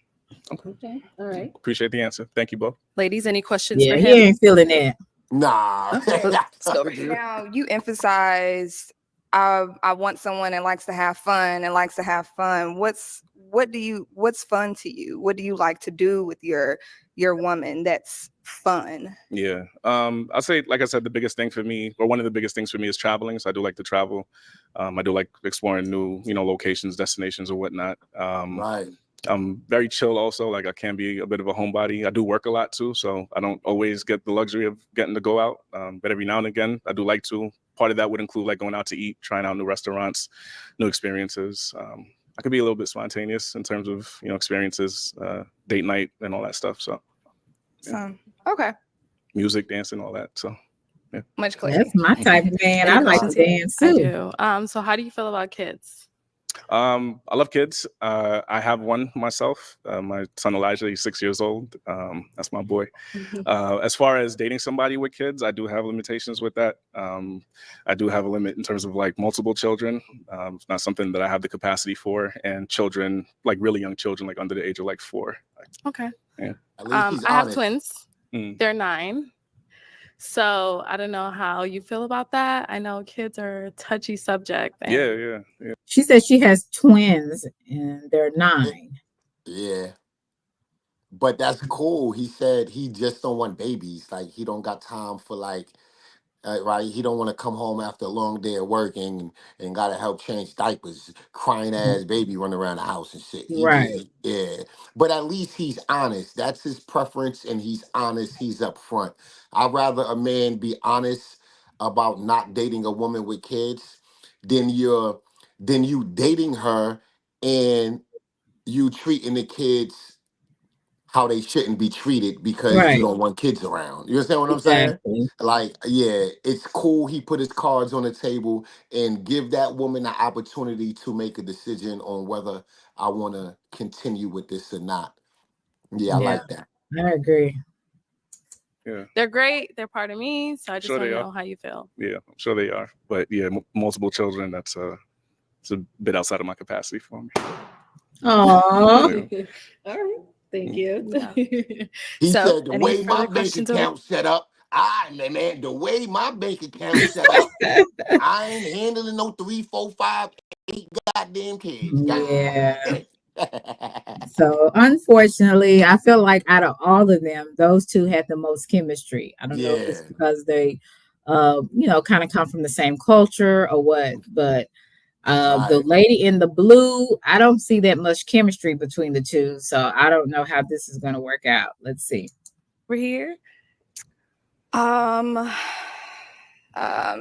Okay. All right. Appreciate the answer. Thank you both. Ladies, any questions Yeah, for he him? ain't feeling that. Nah. Let's go over to you. Now you emphasize I want someone that likes to have fun and likes to have fun. What's fun to you? What do you like to do with your woman that's fun? Yeah. I'll say, like I said, the biggest thing for me, or one of the biggest things for me, is traveling. So I do like to travel. I do like exploring new, locations, destinations, or whatnot. Right. I'm very chill also. Like, I can be a bit of a homebody. I do work a lot too, so I don't always get the luxury of getting to go out. But every now and again, I do like to. Part of that would include like going out to eat, trying out new restaurants, new experiences. I could be a little bit spontaneous in terms of experiences, date night, and all that stuff. So yeah. So okay, Music, dancing, all that. So yeah. much clarity. That's my type of man. Any I like to questions here? dance I too. do. So how do you feel about kids? I love kids. I have one myself. My son Elijah, he's 6 years old. That's my boy. As far as dating somebody with kids, I do have limitations with that. I do have a limit in terms of like multiple children. It's not something that I have the capacity for, and children, like really young children, like under the age of like 4. Okay. Yeah. At least he's I have honest. twins. Mm. They're 9. So I don't know how you feel about that. I know kids are a touchy subject. Yeah. She says she has twins and they're Eh, 9. Yeah. But that's cool. He said he just don't want babies. Like he don't got time for like right. He don't want to come home after a long day of working and gotta help change diapers, crying ass baby running around the house and shit. He Right. just yeah. But at least he's honest. That's his preference, and he's honest. He's upfront. I'd rather a man be honest about not dating a woman with kids than you dating her and you treating the kids how they shouldn't be treated because you Right. don't want kids around. You understand what I'm saying? Exactly. Like, yeah, it's cool. He put his cards on the table and give that woman the opportunity to make a decision on whether I want to continue with this or not. Yeah, I Yeah, like that. I agree. Yeah, They're great. They're part of me. So I I'm just sure want they to are. know how you feel. Yeah, I'm sure they are. But yeah, multiple children. That's it's a bit outside of my capacity for me. Oh, Yeah. All right. Thank you. Yeah. He So, said the any way my further bank questions over? account set up, man, the way my bank account set up, I ain't handling no 3, 4, 5, 8 goddamn kids. yeah. God. So unfortunately, I feel like out of all of them, those two had the most chemistry. I don't know if it's Yeah. because they, kind of come from the same culture or what, but the Right. lady in the blue, I don't see that much chemistry between the two. So I don't know how this is going to work out. Let's see. We're here. Um,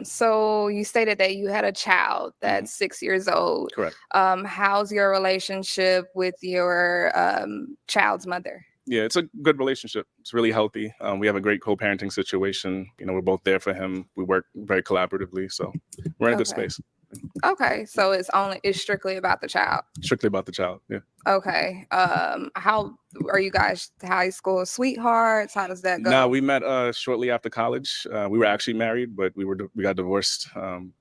so you stated that you had a child that's 6 years old. Correct. How's your relationship with your child's mother? Yeah, it's a good relationship. It's really healthy. We have a great co-parenting situation. You know, we're both there for him. We work very collaboratively, so we're in a good Okay. space. Okay, so it's strictly about the child. Strictly about the child. Yeah. Okay. How are you guys high school sweethearts? How does that go? No, we met shortly after college. We were actually married, but we got divorced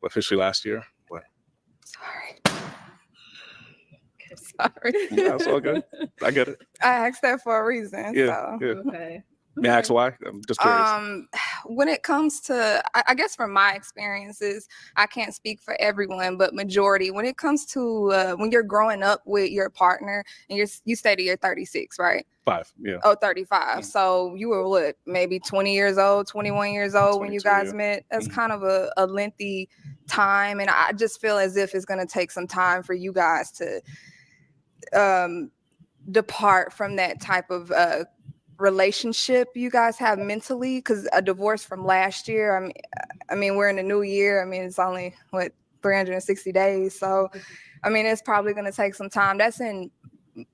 officially last year. But Sorry. Sorry. yeah, it's all good. I get it. I asked that for a reason. Yeah, So. yeah. Okay. May I ask why? I'm just curious. When it comes to, I guess from my experiences, I can't speak for everyone, but majority, when it comes to when you're growing up with your partner and you stated you're 36, right? 5, yeah. Oh, 35. So you were what, maybe 20 years old, 21 years old when you 22, guys yeah. met? That's kind of a lengthy time. And I just feel as if it's going to take some time for you guys to depart from that type of relationship you guys have mentally, because a divorce from last year, I mean we're in a new year. I mean, it's only 360 days, so I mean it's probably going to take some time. That's in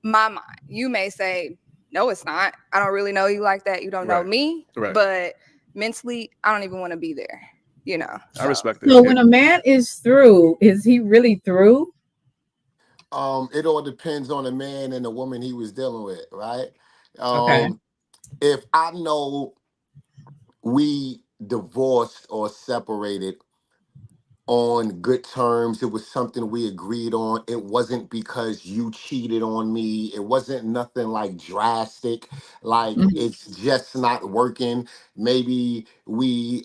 my mind. You may say no, it's not. I don't really know you like that. You don't know Right. me. Right. But mentally I don't even want to be there, I respect it. So when a man is through, is he really through? It all depends on the man and the woman he was dealing with, right? Okay. If I know we divorced or separated on good terms, it was something we agreed on. It wasn't because you cheated on me. It wasn't nothing like drastic. Like Mhm. it's just not working. Maybe we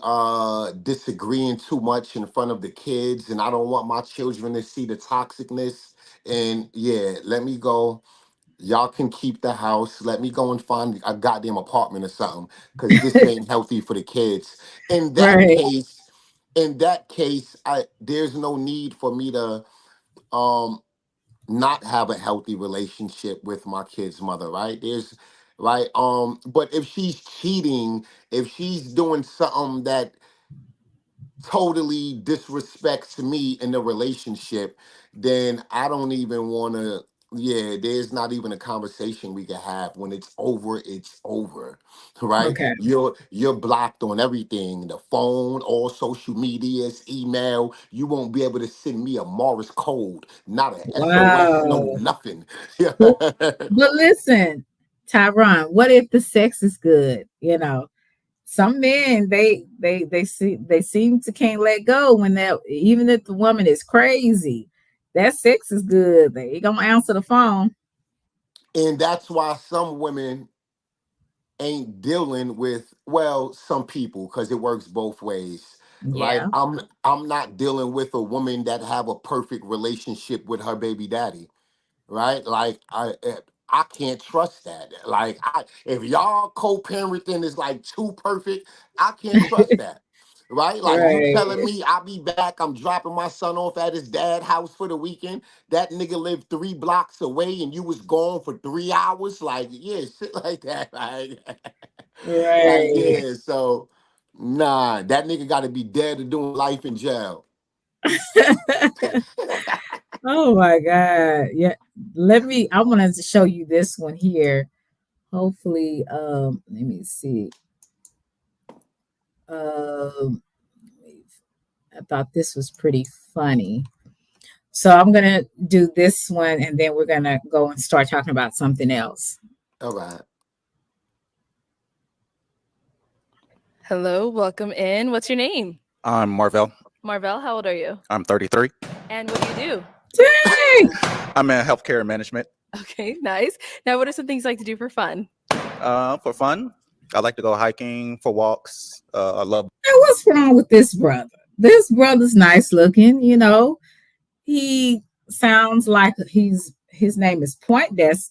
disagreeing too much in front of the kids, and I don't want my children to see the toxicness. And yeah, let me go. Y'all can keep the house. Let me go and find a goddamn apartment or something, because this ain't healthy for the kids. In that Right. case, I there's no need for me to um not have a healthy relationship with my kid's mother, right? But if she's cheating, if she's doing something that totally disrespects me in the relationship, then I don't even want to. Yeah, there's not even a conversation we can have. When it's over, it's over, right? Okay. You're blocked on everything, the phone, all social medias, email. You won't be able to send me a Morse code, not a SOS, no Wow. nothing. But, but listen, Tyron, what if the sex is good? Some men they seem to can't let go when that, even if the woman is crazy, that sex is good. They gonna answer the phone. And that's why some women ain't dealing with, well, some people, because it works both ways, right? Yeah. I'm not dealing with a woman that have a perfect relationship with her baby daddy, right? Like I can't trust that. Like if y'all co-parenting is like too perfect, I can't trust that. Right? Like you telling Right. me I'll be back, I'm dropping my son off at his dad house for the weekend. That nigga lived 3 blocks away and you was gone for 3 hours. Like, yeah, shit like that. Like, Right. yeah, so nah, that nigga gotta be dead or doing life in jail. Oh my God. Yeah. I wanted to show you this one here. hopefully, let me see. Um, I thought this was pretty funny. So I'm gonna do this one, and then we're gonna go and start talking about something else. All right. Hello, welcome in. What's your name? I'm Marvell. Marvell, how old are you? I'm 33. And what do you do? Dang! I'm in healthcare management. Okay, nice. Now, what are some things you like to do for fun? For fun, I like to go hiking, for walks. I love. Now, what's wrong with this brother? This brother's nice looking, you know. He sounds like his name is Point Dexter,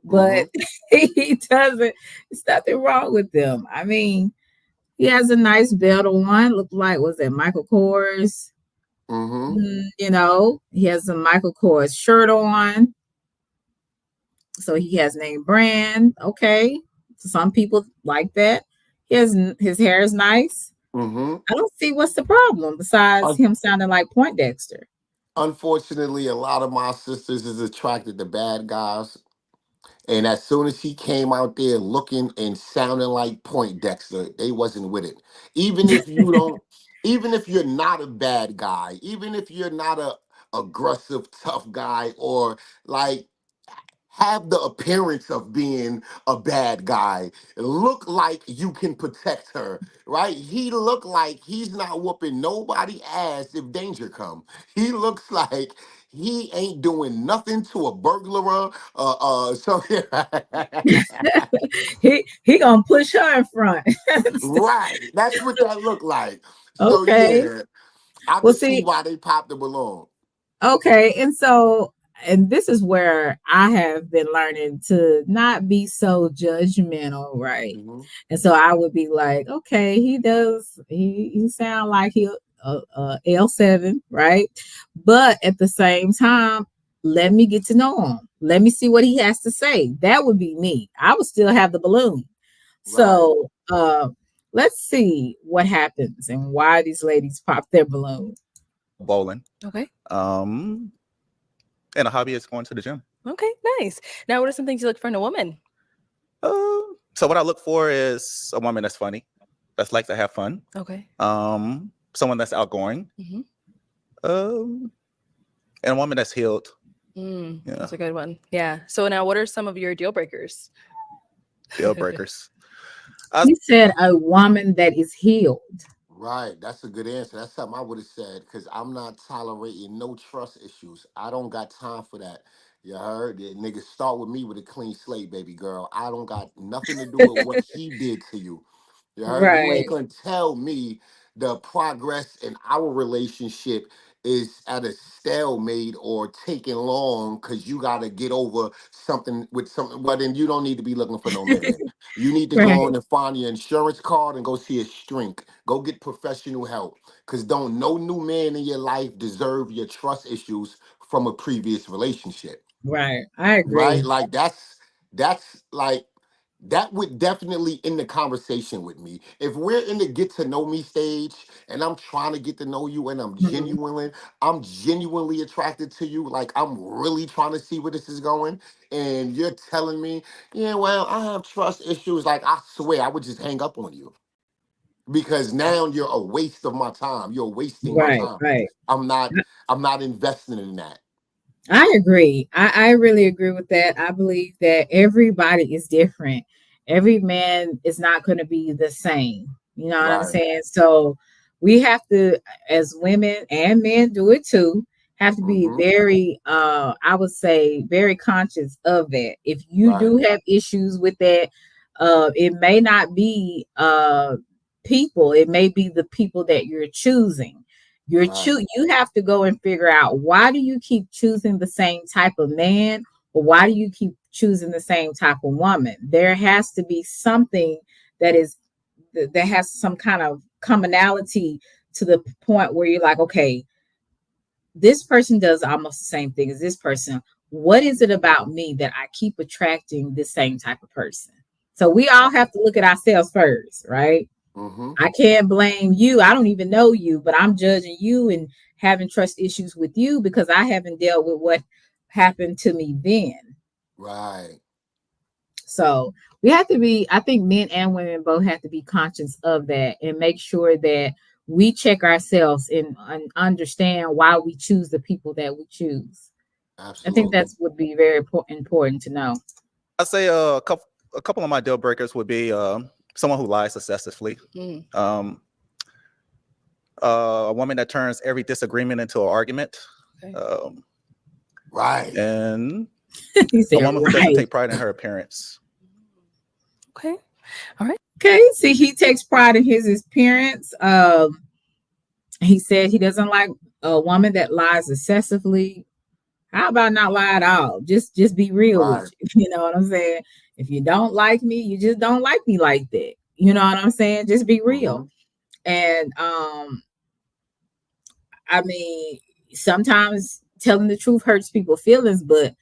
but he doesn't. There's nothing wrong with them. I mean, he has a nice belt on. Look like, was that Michael Kors? You know, he has a Michael Kors shirt on. So he has name brand. Okay. Some people like that. His hair is nice. I don't see what's the problem besides him sounding like Point Dexter. Unfortunately, a lot of my sisters is attracted to bad guys. And as soon as he came out there looking and sounding like Point Dexter, they wasn't with it. Even if you don't, even if you're not a bad guy, even if you're not a aggressive, tough guy, or like have the appearance of being a bad guy, look like you can protect her, right? He look like he's not whooping nobody ass if danger come. He looks like he ain't doing nothing to a burglar. So he gonna push her in front. right, that's what that look like. So Okay. yeah, I Well, can see see, why they popped the balloon. okay, and this is where I have been learning to not be so judgmental, right? And so I would be like, okay, he sound like he L7, right? But at the same time, let me get to know him. Let me see what he has to say. That would be me. I would still have the balloon. So let's see what happens and why these ladies pop their balloon. Bowling. Okay. And a hobby is going to the gym. Okay, nice. Now, what are some things you look for in a woman? So what I look for is a woman that's funny, that's like to have fun. Okay. Someone that's outgoing. And a woman that's healed. Yeah. That's a good one. Yeah. So now, what are some of your deal breakers? Deal breakers. He said a woman that is healed. Right, that's a good answer. That's something I would have said because I'm not tolerating no trust issues. I don't got time for that. You heard it, niggas. Start with me with a clean slate, baby girl. I don't got nothing to do with what he did to you. You heard? You Right. ain't gonna tell me the progress in our relationship is at a stalemate or taking long because you gotta get over something with something. Well, then you don't need to be looking for no man. You need to go Right. on and find your insurance card and go see a shrink. Go get professional help. Cause don't no new man in your life deserve your trust issues from a previous relationship. Right. I Right? agree. Like that's like that would definitely end the conversation with me. If we're in the get to know me stage and I'm trying to get to know you and I'm genuinely attracted to you, like I'm really trying to see where this is going, and you're telling me, yeah, well, I have trust issues, like I swear I would just hang up on you. Because now you're a waste of my time. You're wasting my Right. time. Right. I'm not investing in that. I agree. I really agree with that. I believe that everybody is different. Every man is not going to be the same. You know what I'm Right. saying? So we have to, as women and men do it too, have to be very, I would say, very conscious of that. If you Right. do have issues with that, it may not be people, it may be the people that you're choosing. You have to go and figure out, why do you keep choosing the same type of man, or why do you keep choosing the same type of woman? There has to be something that has some kind of commonality to the point where you're like, okay, this person does almost the same thing as this person. What is it about me that I keep attracting the same type of person? So we all have to look at ourselves first, right? I can't blame you. I don't even know you, but I'm judging you and having trust issues with you because I haven't dealt with what happened to me then. Right. So we have to be, I think men and women both have to be conscious of that and make sure that we check ourselves and understand why we choose the people that we choose. I think Absolutely. that's would be very important to know. I'd say a couple of my deal breakers would be someone who lies successfully. Um, a woman that turns every disagreement into an argument. Right. And He a said, woman who doesn't right. take pride in her appearance. Okay. All right. Okay. See, he takes pride in his appearance. He said he doesn't like a woman that lies excessively. How about not lie at all? Just be real Right. with you. You know what I'm saying? If you don't like me, you just don't like me like that. You know what I'm saying? Just be real. And I mean, sometimes telling the truth hurts people's feelings, but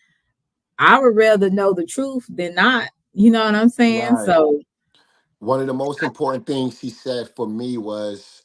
I would rather know the truth than not. You know what I'm saying? Right. So One of the most important things he said for me was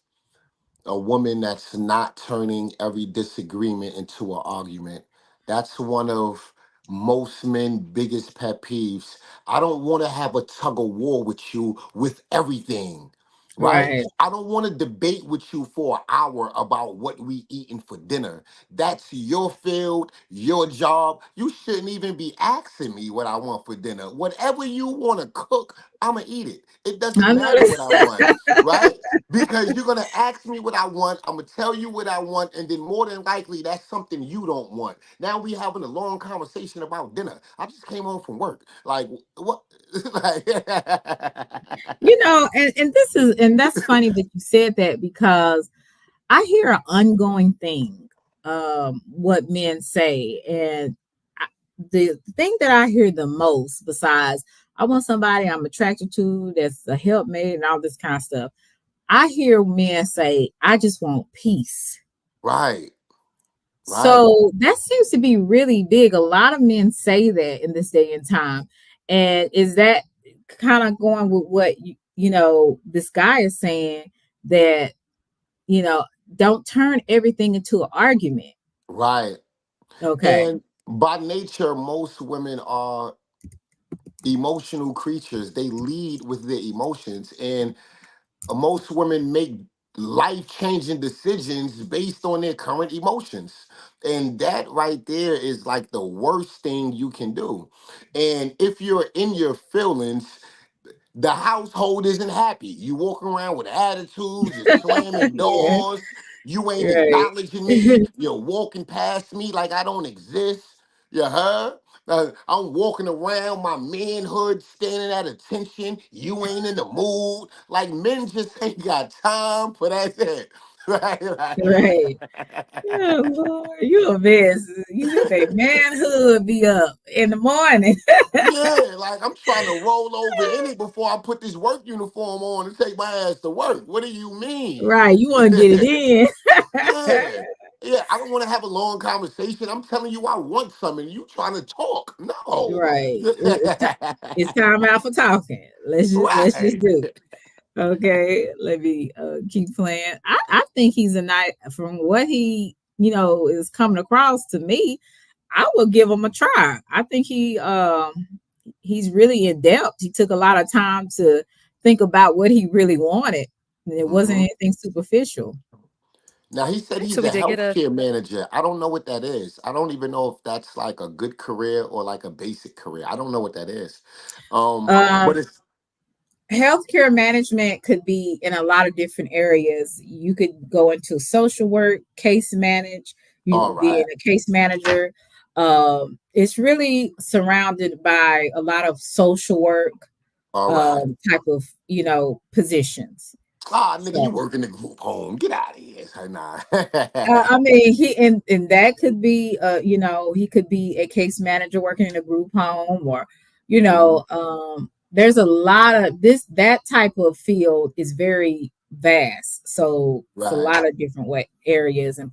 a woman that's not turning every disagreement into an argument. That's one of most men' biggest pet peeves. I don't want to have a tug of war with you with everything, right? right, I don't want to debate with you for an hour about what we eating for dinner. That's your field, your job. You shouldn't even be asking me what I want for dinner. Whatever you want to cook, I'ma eat it. It doesn't I know matter what I want, right? that. Because you're gonna ask me what I want, I'm gonna tell you what I want, and then more than likely that's something you don't want. Now we having a long conversation about dinner. I just came home from work. Like what? Like, You know, and this is and that's funny that you said that because I hear an ongoing thing, what men say, and the thing that I hear the most, besides I want somebody I'm attracted to that's a helpmate and all this kind of stuff, I hear men say, "I just want peace." right, right, So that seems to be really big. A lot of men say that in this day and time, and is that kind of going with what you know this guy is saying that you know don't turn everything into an argument. right. Okay. And by nature, most women are emotional creatures. They lead with their emotions, and most women make life-changing decisions based on their current emotions. And that right there is like the worst thing you can do. And if you're in your feelings, the household isn't happy. You walk around with attitudes, you're slamming Yeah. doors, you ain't Right. acknowledging me, you're walking past me like I don't exist. You heard? I'm walking around, my manhood standing at attention. You ain't in the mood. Like men just ain't got time for that shit. Right? Right. Oh Lord, you a mess. You just say manhood be up in the morning. Yeah, like I'm trying to roll over in it before I put this work uniform on and take my ass to work. What do you mean? Right. You want to get it in. Yeah. Yeah, I don't want to have a long conversation. I'm telling you I want something. You trying to talk. No. Right. It's time out for talking. Let's just Right. do it. Okay. Let me keep playing. I think he's a nice from what he is coming across to me. I will give him a try. I think he's really in depth. He took a lot of time to think about what he really wanted. And it wasn't hmm anything superficial. Now he said So he's we a did get a healthcare manager. I don't know what that is. I don't even know if that's like a good career or like a basic career. I don't know what that is. But Um, it's Healthcare management could be in a lot of different areas. You could go into social work, case manage, all you being right. a case manager. It's really surrounded by a lot of social work All right. type of positions. Ah, nigga, you So work in the group home. Get out of here. Nah. I mean, he and that could be, he could be a case manager working in a group home, or, Mhm. there's a lot of that type of field is very vast. So it's a Right. lot of different areas and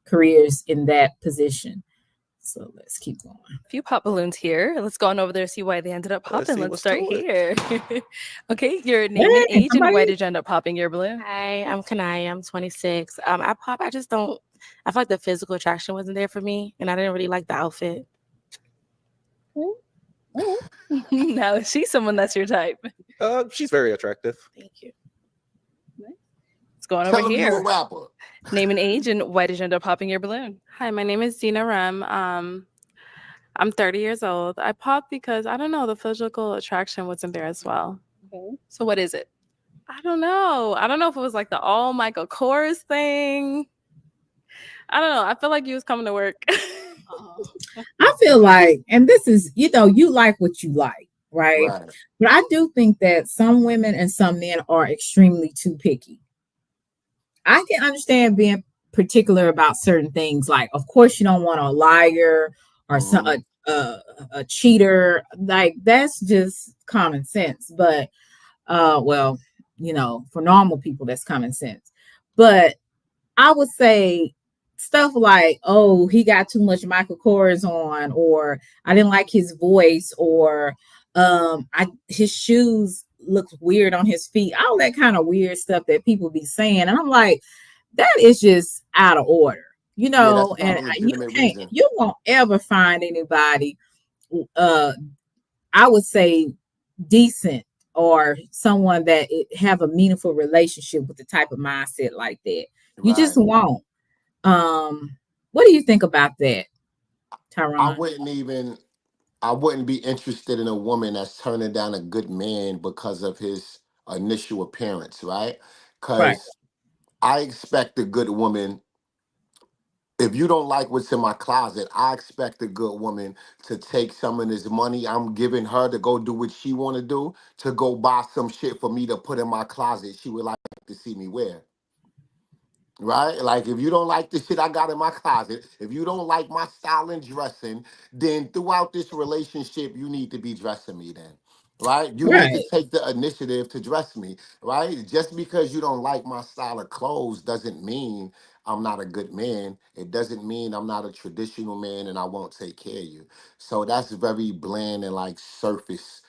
careers in that position. So let's keep going. few pop balloons here. Let's go on over there, see why they ended up Let's popping. see Let's what's start to it. here. Okay, your name and Hey, age, and why somebody. did you end up popping your balloon? Hi, I'm Kanaya. I'm 26. I pop. I just don't. I feel like the physical attraction wasn't there for me, and I didn't really like the outfit. Now is she someone that's your type? She's very attractive. Thank you. What's going Tell over him you a here? rapper. Name and age, and why did you end up popping your balloon? Hi, my name is Dina Rem. I'm 30 years old. I popped because I don't know, the physical attraction wasn't there as well. Okay. So what is it? I don't know. I don't know if it was like the all Michael Kors thing. I don't know. I feel like you was coming to work. I feel like, and this is, you like what you like, right? Right. But I do think that some women and some men are extremely too picky. I can understand being particular about certain things. Like, of course, you don't want a liar or a cheater. Like, that's just common sense. But, well, for normal people, that's common sense. But I would say stuff like, oh, he got too much Michael Kors on, or I didn't like his voice, or his shoes looked weird on his feet, all that kind of weird stuff that people be saying. And I'm like, that is just out of order, Yeah, that's not a and legitimate reason. you won't ever find anybody, I would say, decent or someone that have a meaningful relationship with the type of mindset like that. You just Right. won't. What do you think about that, Tyron? I wouldn't be interested in a woman that's turning down a good man because of his initial appearance, right? Right. Because I expect a good woman. If you don't like what's in my closet, I expect a good woman to take some of this money I'm giving her to go do what she want to do, to go buy some shit for me to put in my closet she would like to see me wear. Right? Like, if you don't like the shit I got in my closet, if you don't like my style and dressing, then throughout this relationship, you need to be dressing me then. Right? You need to Right. take the initiative to dress me. Right? Just because you don't like my style of clothes doesn't mean I'm not a good man. It doesn't mean I'm not a traditional man and I won't take care of you. So that's very bland and like surface,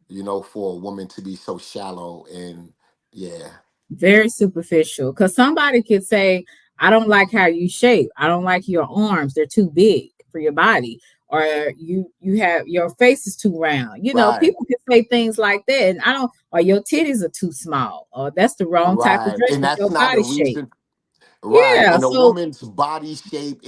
for a woman to be so shallow and yeah. Very superficial. Because somebody could say, I don't like how you shape. I don't like your arms. They're too big for your body. Or you have your face is too round. Right. People can say things like that. And or your titties are too small. Or that's the wrong type of Right. dress And for that's your not a body shape. reason. Right. Yeah. And a So woman's body shape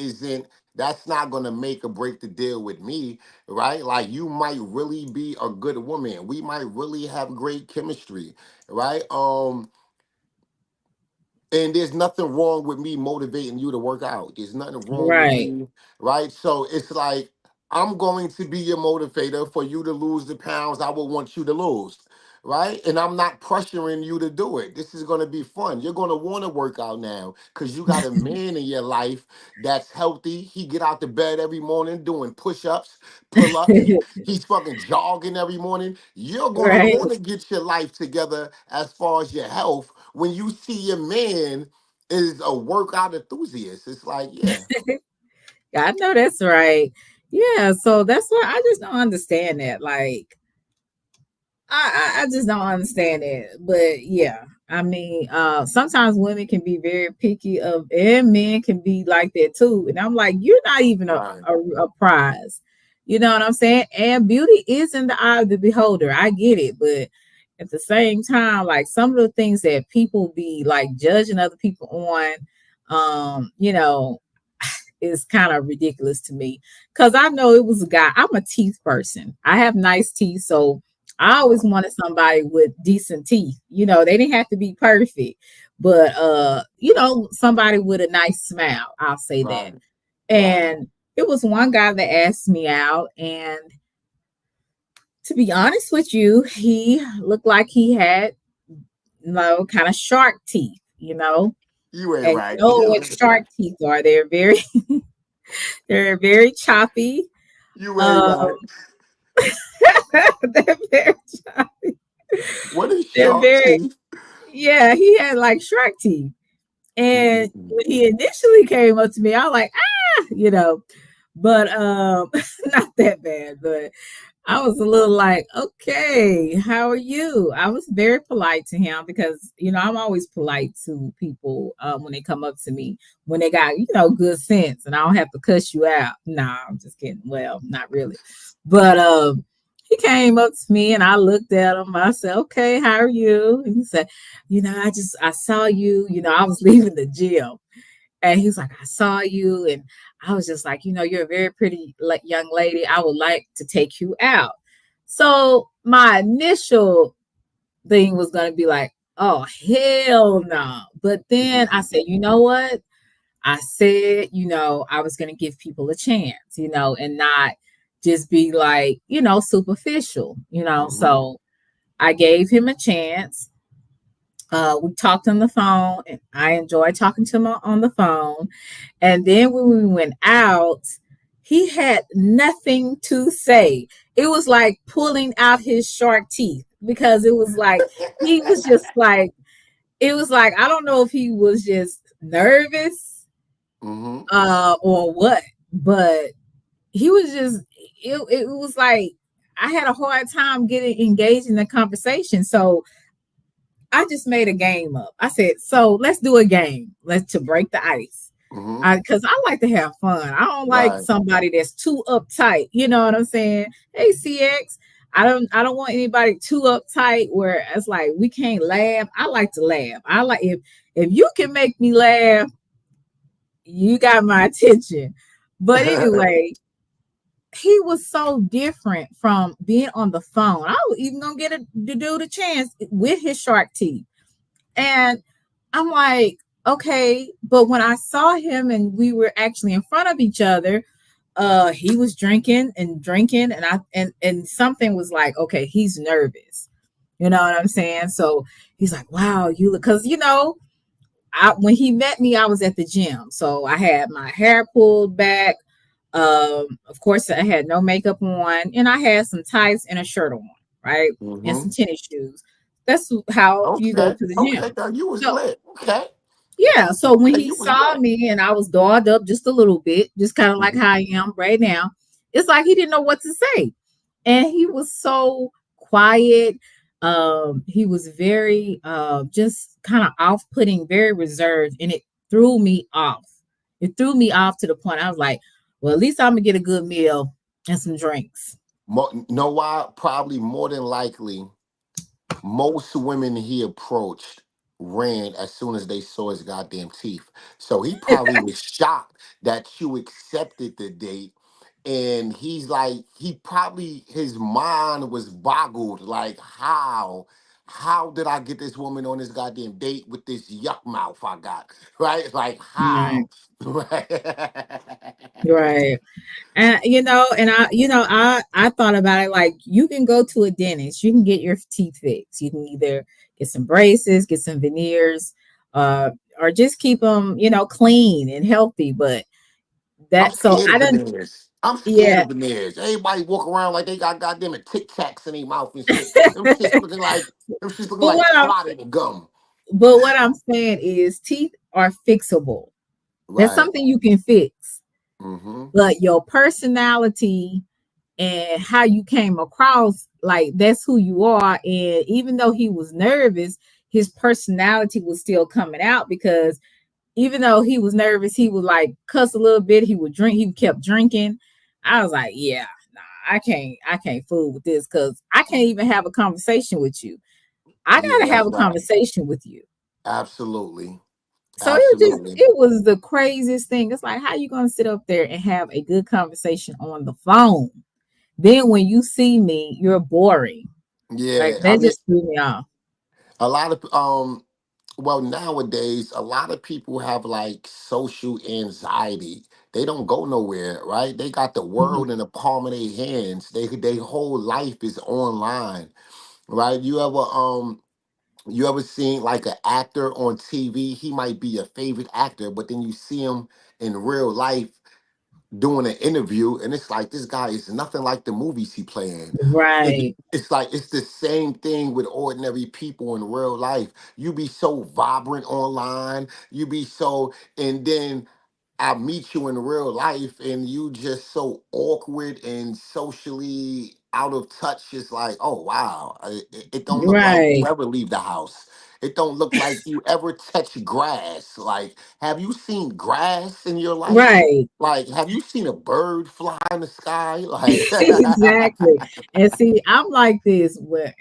that's not going to make or break the deal with me. Right. Like, you might really be a good woman. We might really have great chemistry. Right. And there's nothing wrong with me motivating you to work out. There's nothing wrong with right. me, right? So it's like, I'm going to be your motivator for you to lose the pounds I would want you to lose, right? And I'm not pressuring you to do it. This is going to be fun. You're going to want to work out now because you got a man in your life that's healthy. He get out the bed every morning doing push-ups, pull-ups. He's fucking jogging every morning. You're going to Right. want to get your life together as far as your health when you see your man is a workout enthusiast. It's like, yeah. I know that's right. Yeah. So that's why I just don't understand that. Like, I just don't understand it. But yeah, I mean, sometimes women can be very picky and men can be like that too. And I'm like, you're not even Right. a prize. You know what I'm saying? And beauty is in the eye of the beholder. I get it, but at the same time, like, some of the things that people be like judging other people on, is kind of ridiculous to me. Cause I know it was a guy. I'm a teeth person. I have nice teeth, so I always wanted somebody with decent teeth. They didn't have to be perfect, but somebody with a nice smile. I'll say that. Right. Right. And it was one guy that asked me out, and to be honest with you, he looked like he had kind of shark teeth. You ain't And right. what shark teeth are. They're very choppy. You ain't right. They're very choppy. What is They're shark very, teeth? yeah, he had like shark teeth. And Mm-mm-mm. when he initially came up to me, I was like, but not that bad. But I was a little like, okay, how are you? I was very polite to him because, I'm always polite to people when they come up to me, when they got, good sense and I don't have to cuss you out. Nah, I'm just kidding. Well, not really. But he came up to me and I looked at him. I said, okay, how are you? And he said, I saw you, I was leaving the gym. And he was like, I saw you. And I was just like, you're a very pretty young lady. I would like to take you out. So my initial thing was going to be like, oh, hell no. But then I said, you know what? I said, I was going to give people a chance, and not just be like, superficial, So I gave him a chance. We talked on the phone, and I enjoyed talking to him on the phone. And then when we went out, he had nothing to say. It was like pulling out his shark teeth because it was like he was just like, it was like, I don't know if he was just nervous or what, but he was just, it was like I had a hard time getting engaged in the conversation. So I just made a game up. I said, so let's do a game. To break the ice. Because I like to have fun. I don't like somebody that's too uptight. You know what I'm saying? Hey, CX. I don't want anybody too uptight where it's like we can't laugh. I like to laugh. I like if you can make me laugh, you got my attention. But anyway, he was so different from being on the phone. I was even gonna get to do the chance with his shark teeth. And I'm like, okay, but when I saw him and we were actually in front of each other, he was drinking and drinking, and and something was like, okay, he's nervous. You know what I'm saying? So he's like, wow, you look, because when he met me, I was at the gym. So I had my hair pulled back. Of course, I had no makeup on, and I had some tights and a shirt on, right? And some tennis shoes. That's how you go to the gym. Okay, girl, you was So, lit. Okay. yeah. So when Okay, he you was saw lit. me and I was dolled up just a little bit, just kind of like how I am right now, it's like he didn't know what to say. And he was so quiet. He was very just kind of off-putting, very reserved, and it threw me off. It threw me off to the point I was like, well, at least I'm gonna get a good meal and some drinks. Know why? Probably more than likely, most women he approached ran as soon as they saw his goddamn teeth. So he probably was shocked that you accepted the date. And he's like, his mind was boggled. Like, how did I get this woman on this goddamn date with this yuck mouth I got? Right? Like, Right. how? Right. Right. And I thought about it like you can go to a dentist, you can get your teeth fixed. You can either get some braces, get some veneers, uh, or just keep them, clean and healthy. But I'm that so scared I of don't veneers. I'm scared yeah. of veneers. Everybody walk around like they got goddamn Tic Tacs in their mouth and shit. Them shit's looking But like what I'm clotted gum. saying is teeth are fixable. That's Right. something you can fix. Mm-hmm. But your personality and how you came across, like that's who you are. And even though he was nervous, his personality was still coming out because even though he was nervous, he would like cuss a little bit. He would drink. He kept drinking. I was like, yeah, nah, I can't fool with this because I can't even have a conversation with you. I Yeah, gotta have that's a right. conversation with you. Absolutely. So Absolutely. it was the craziest thing. It's like, how you gonna sit up there and have a good conversation on the phone? Then when you see me, you're boring. Yeah. Like I that mean, just threw me off. a lot of well, nowadays a lot of people have like social anxiety. They don't go nowhere, right? They got the Mhm. world in the palm of their hands. Their whole life is online, right? You ever seen like an actor on TV? He might be your favorite actor, but then you see him in real life doing an interview, and it's like this guy is nothing like the movies he playing. Right. It's like it's the same thing with ordinary people in real life. You be so vibrant online, you be so, and then I meet you in real life, and you just so awkward and socially out of touch is like, oh wow, it don't look like you Right. ever leave the house. It don't look like you ever touch grass. Like, have you seen grass in your life? Right. Like, have you seen a bird fly in the sky? Like, Exactly. And see, I'm like this where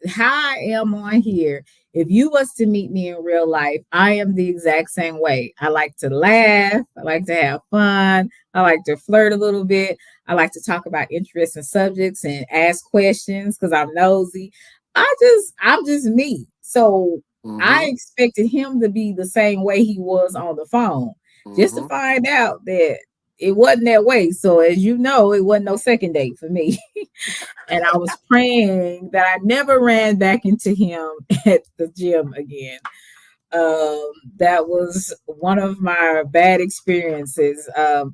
how I am on here. If you was to meet me in real life, I am the exact same way. I like to laugh. I like to have fun. I like to flirt a little bit. I like to talk about interesting subjects and ask questions because I'm nosy. I'm just me. So I mm-hmm, expected him to be the same way he was on the phone, just to mm-hmm. find out that it wasn't that way. So as you know, it wasn't no second date for me. And I was praying that I never ran back into him at the gym again. That was one of my bad experiences. Uh,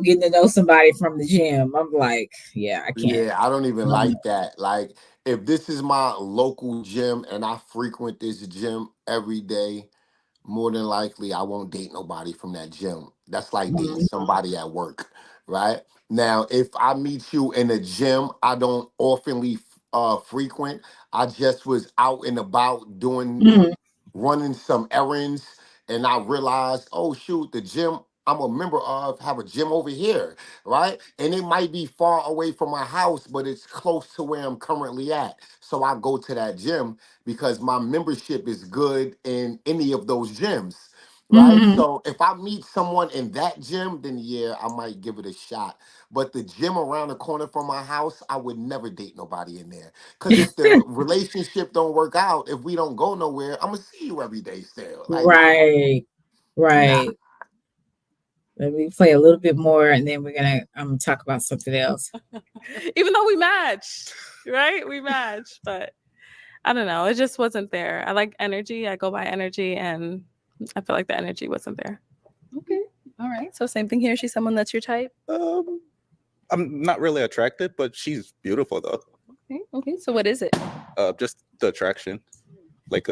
getting to know somebody from the gym. I'm like, yeah, I can't. Yeah, I don't even Um, like that. Like, if this is my local gym and I frequent this gym every day, more than likely I won't date nobody from that gym. That's like dating somebody at work, right? Now, if I meet you in a gym I don't oftenly frequent, I just was out and about mhm, running some errands, and I realized, oh shoot, the gym I'm a member of have a gym over here, right? And it might be far away from my house, but it's close to where I'm currently at. So I go to that gym because my membership is good in any of those gyms, right? mhm. So if I meet someone in that gym, then yeah, I might give it a shot. But the gym around the corner from my house, I would never date nobody in there. Because if the relationship don't work out, if we don't go nowhere, I'm gonna see you every day still. Like, nah, Right, nah. right. Let me play a little bit more, and then I'm gonna talk about something else. Even though we match, right? We match, but I don't know. It just wasn't there. I like energy. I go by energy, and I feel like the energy wasn't there. Okay. All right. So same thing here. She's someone that's your type. I'm not really attracted, but she's beautiful though. Okay. Okay. So what is it? Just the attraction, like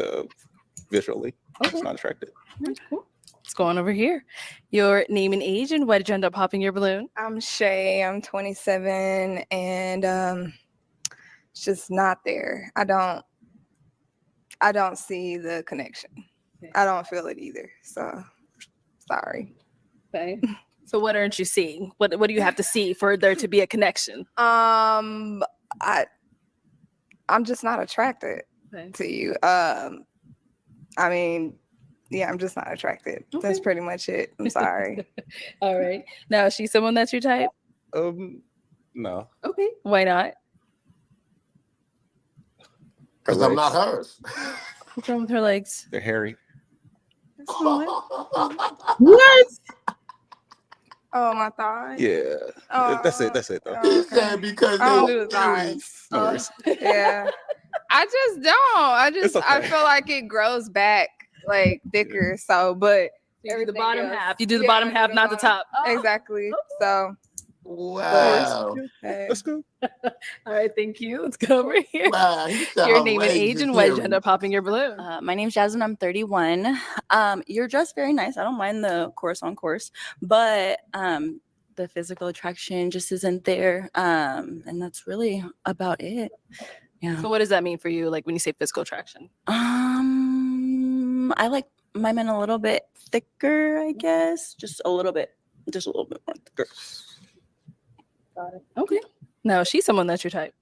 visually, Okay. it's not attracted. All right, cool. What's going over here? Your name and age, and why did you end up popping your balloon? I'm Shay. I'm 27, and it's just not there. I don't see the connection. I don't feel it either. So sorry. Okay. So what aren't you seeing? What do you have to see for there to be a connection? I'm just not attracted to you. I mean, yeah, I'm just not attracted. That's Okay. pretty much it. I'm sorry. All right. Now, is she someone that's your type? No. Okay. Why not? Her Because I'm not legs, hers. What's wrong with her legs? they're hairy. What? Oh, my thigh. Yeah. That's it. That's it though. He said because I don't they do the hairy. thighs. No worries. Yeah. I just don't. It's I okay. feel like it grows back like thicker. So, but You do the everything bottom else- half. You do the yeah, bottom I do half, the not the bottom. top. Oh, Exactly. So, Wow. hey. That's good. all right. Thank you. Let's go over here. Wow. He said Your her name and legs age, is and why did you hairy. end up popping your balloon? My name's Jasmine. I'm 31. You're dressed very nice. I don't mind the course on course, but the physical attraction just isn't there. And that's really about it. Yeah. So what does that mean for you? Like when you say physical attraction? I like my men a little bit thicker, I guess. Just a little bit more thicker. Got it. Okay. Now, is she someone that's your type?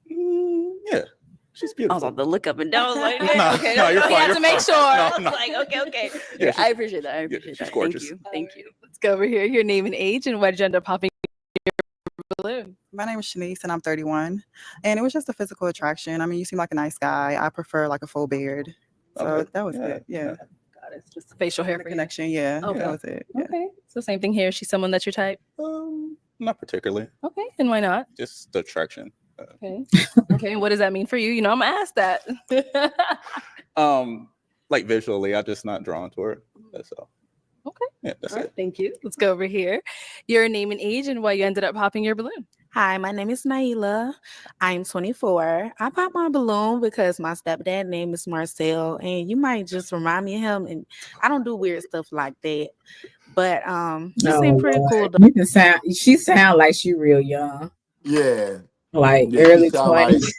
Yeah, she's I was beautiful. about to look up and down. I was like, No, okay, no, you're we fine, have you're to make fine. sure. No, no. Like, okay. Yeah, I appreciate that. I yeah, appreciate she's that. gorgeous. Thank you. Let's go over here. Your name and age, and why did you end up popping your balloon? My name is Shanice and I'm 31. And it was just a physical attraction. I mean, you seem like a nice guy. I prefer like a full beard. So Okay. that was Yeah, it. Yeah. Got it. It's just the facial hair The for you. connection. Yeah. Okay. That was it. Yeah. Okay. So same thing here. She's someone that's your type. Not particularly. Okay. And why not? Just the attraction. Okay. Okay. And what does that mean for you? You know, I'm gonna ask that. Like visually, I'm just not drawn to her. That's all. Okay. Yeah, that's All right. it. Thank you. Let's go over here. Your name and age, and why you ended up popping your balloon. Hi, my name is Naila. I'm 24. I popped my balloon because my stepdad name is Marcel, and you might just remind me of him. And I don't do weird stuff like that. But she No, seemed pretty Lord. cool. You can sound. She sound like she real young, Yeah. like Yeah, she early sound like 20s.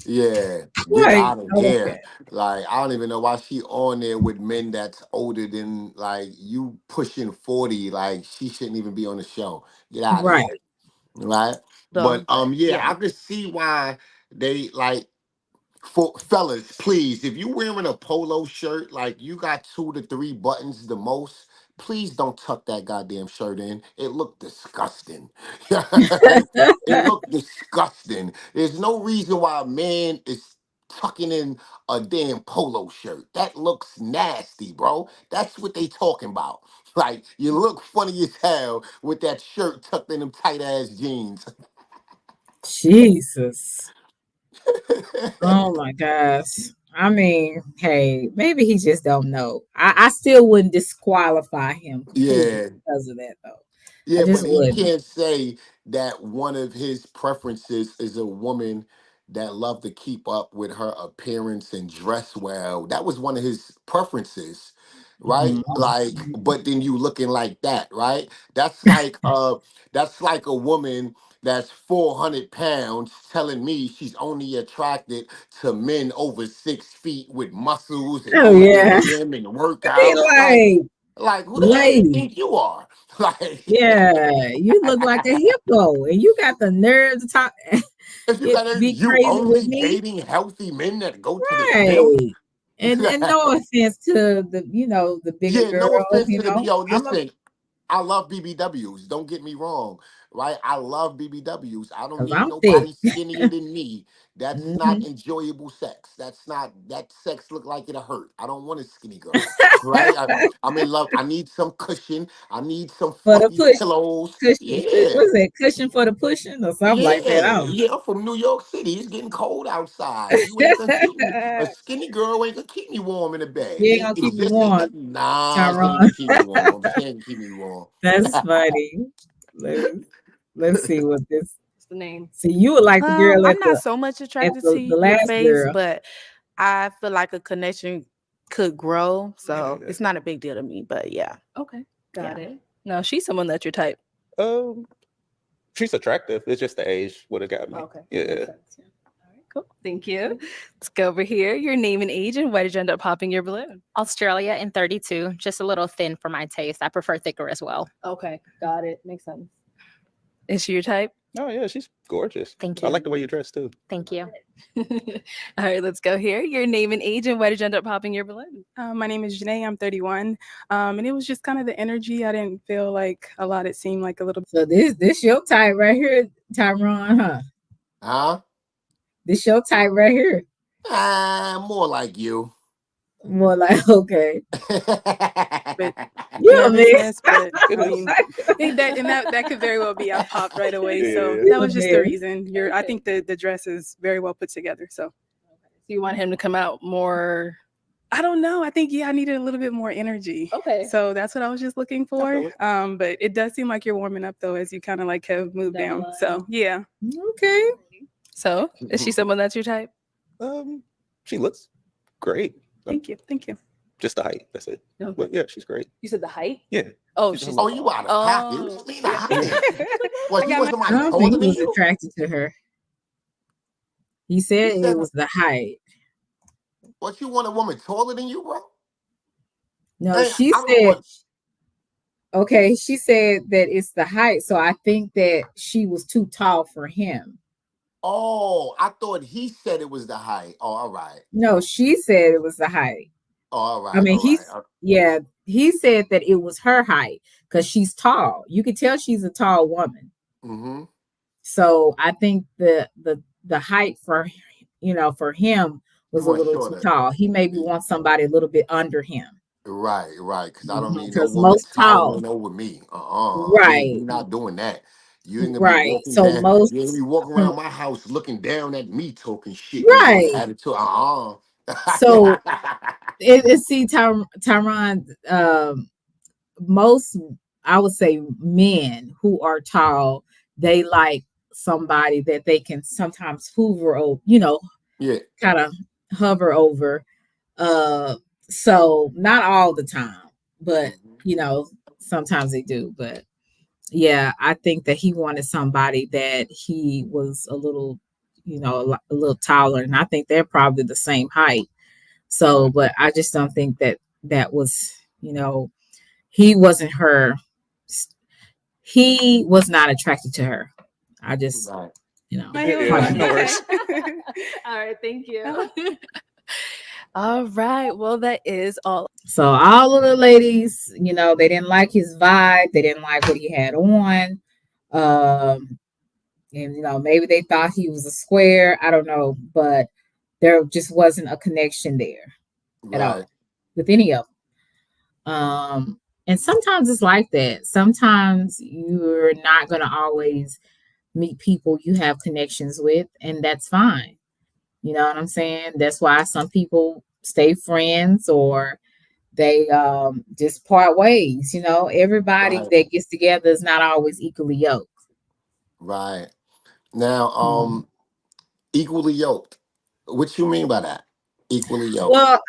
yeah, get Like, out of okay, here. Like, I don't even know why she on there with men that's older than like you pushing 40. Like, she shouldn't even be on the show. Get out of right. here. Right. Though, But yeah, yeah. I could see why they like for fellas, please, if you wearing a polo shirt, like you got 2 to 3 buttons the most, please don't tuck that goddamn shirt in. It looked disgusting. It looked disgusting. There's no reason why a man is tucking in a damn polo shirt. That looks nasty, bro. That's what they talking about. Like, you look funny as hell with that shirt tucked in them tight ass jeans. Jesus. Oh my gosh. I mean, hey, maybe he just don't know. I still wouldn't disqualify him completely Yeah. because of that, though. I Yeah, just but he wouldn't. can't say that one of his preferences is a woman that love to keep up with her appearance and dress well. That was one of his preferences, right? Mhm. Like, but then you looking like that, right? That's like a woman that's 400 pounds telling me she's only attracted to men over 6 feet with muscles and Oh go to the yeah. gym and work Be out. like, Like, who the hell you lady. think you are? Like, Yeah, you look like a hippo, and you got the nerve to talk. if you It got be you crazy with only me, dating healthy men that go to the gym. right? And no offense to the bigger Yeah, no girls, offense to the yo. I'm a Listen, I love BBWs. Don't get me wrong, right? I love BBWs. I don't because need I'm thick. nobody skinnier than me. That's not Mhm. enjoyable sex. That's not that sex look like it'll hurt. I don't want a skinny girl, right? I'm in love. I need some cushion. I need some For the fluffy push, pillows. cushion, Yeah. what's that cushion for the pushing or something like that? I Yeah, don't. yeah, I'm from New York City. It's getting cold outside. You ain't gonna keep me. A skinny girl ain't gonna keep me warm in the bed. You ain't It, gonna it keep me just ain't warm, gonna. Nah, she ain't Tyron. gonna keep me warm. She ain't gonna keep me warm. That's funny. Let's see what this. What's the name? See, you were like the girl I'm at not so much attracted to the your last face, girl. but I feel like a connection could grow. So it's not a big deal to me. But yeah. Okay, got it. No, she's someone that's your type. She's attractive. It's just the age would have got me. Okay. Yeah. Cool. Thank you. Let's go over here. Your name and age, and why did you end up popping your balloon? Australia in 32, just a little thin for my taste. I prefer thicker as well. Okay, got it. Makes sense. Is she your type? Oh yeah, she's gorgeous. Thank I you. like the way you dress too. Thank you. All right, let's go here. Your name and age, and why did you end up popping your balloon? My name is Janae. I'm 31. And it was just kind of the energy. I didn't feel like a lot. It seemed like a little. So this your type right here, Tyron, huh? Huh? This your type right here. More like you. More like okay. But You your a man. business, but It I is. mean, that could very well be. I popped right away, so Yeah. that was just the Yeah. reason. I think the dress is very well put together. So So you want him to come out more? I don't know. I think I needed a little bit more energy. Okay. So that's what I was just looking for. Definitely. But it does seem like you're warming up though, as you kind of like have moved Down the down. line. So yeah. Okay. So is she someone that's your type? She looks great. Thank you. Thank you. Just the height. That's it. Okay. But yeah, she's great. You said the height? Yeah. Oh, She's she's. Oh, you out of pocket? What you mean the height? What, you want I somebody don't taller think he than was you? attracted to her. He said You said it was the height. what, you want a woman taller than you, bro? No, Hey, she I don't said want. okay, she said that it's the height. So I think that she was too tall for him. Oh, I thought he said it was the height. Oh, all right. No, she said it was the height. Oh, all right. I mean, All right. yeah, he said that it was her height because she's tall. You could tell she's a tall woman. Mm-hmm. So I think the height for for him You was a want little too shorter. tall. He maybe wants somebody a little bit under him. Right, right. Because I don't need no Because woman most tall, towering over me. right, We're not doing that. You ain't gonna be right. walking So down. most, You ain't gonna be walking around my house looking down at me, talking shit and all that right. attitude. So see, Tyron, most I would say men who are tall, they like somebody that they can sometimes hoover over, Yeah. kind of hover over. So not all the time, but sometimes they do, but yeah, I think that he wanted somebody that he was a little, a little taller, and I think they're probably the same height. So, Right. but I just don't think that that was, he wasn't her. He was not attracted to her. I just, Right. Yeah, no worries. All right, thank you. All right, well, that is all. So all of the ladies, they didn't like his vibe. They didn't like what he had on. And maybe they thought he was a square. I don't know, but there just wasn't a connection there at Right. all with any of them. And sometimes it's like that. Sometimes you're not going to always meet people you have connections with, and that's fine. You know what I'm saying? That's why some people stay friends or they just part ways. Everybody Right. that gets together is not always equally yoked. Right. Now, Mhm. equally yoked. What you mean by that? Equally yoked. Well,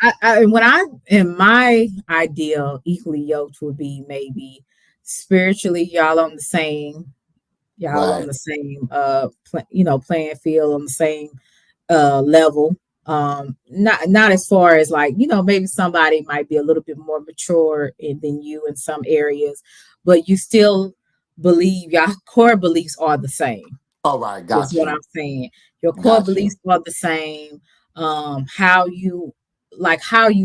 in my ideal, equally yoked would be maybe spiritually, y'all on Right. the same playing field, on the same level. Not as far as like, maybe somebody might be a little bit more mature than you in some areas, but you still believe your core beliefs are the same, All right. is Got what I'm you. saying. Your core Got beliefs you. are the same. How you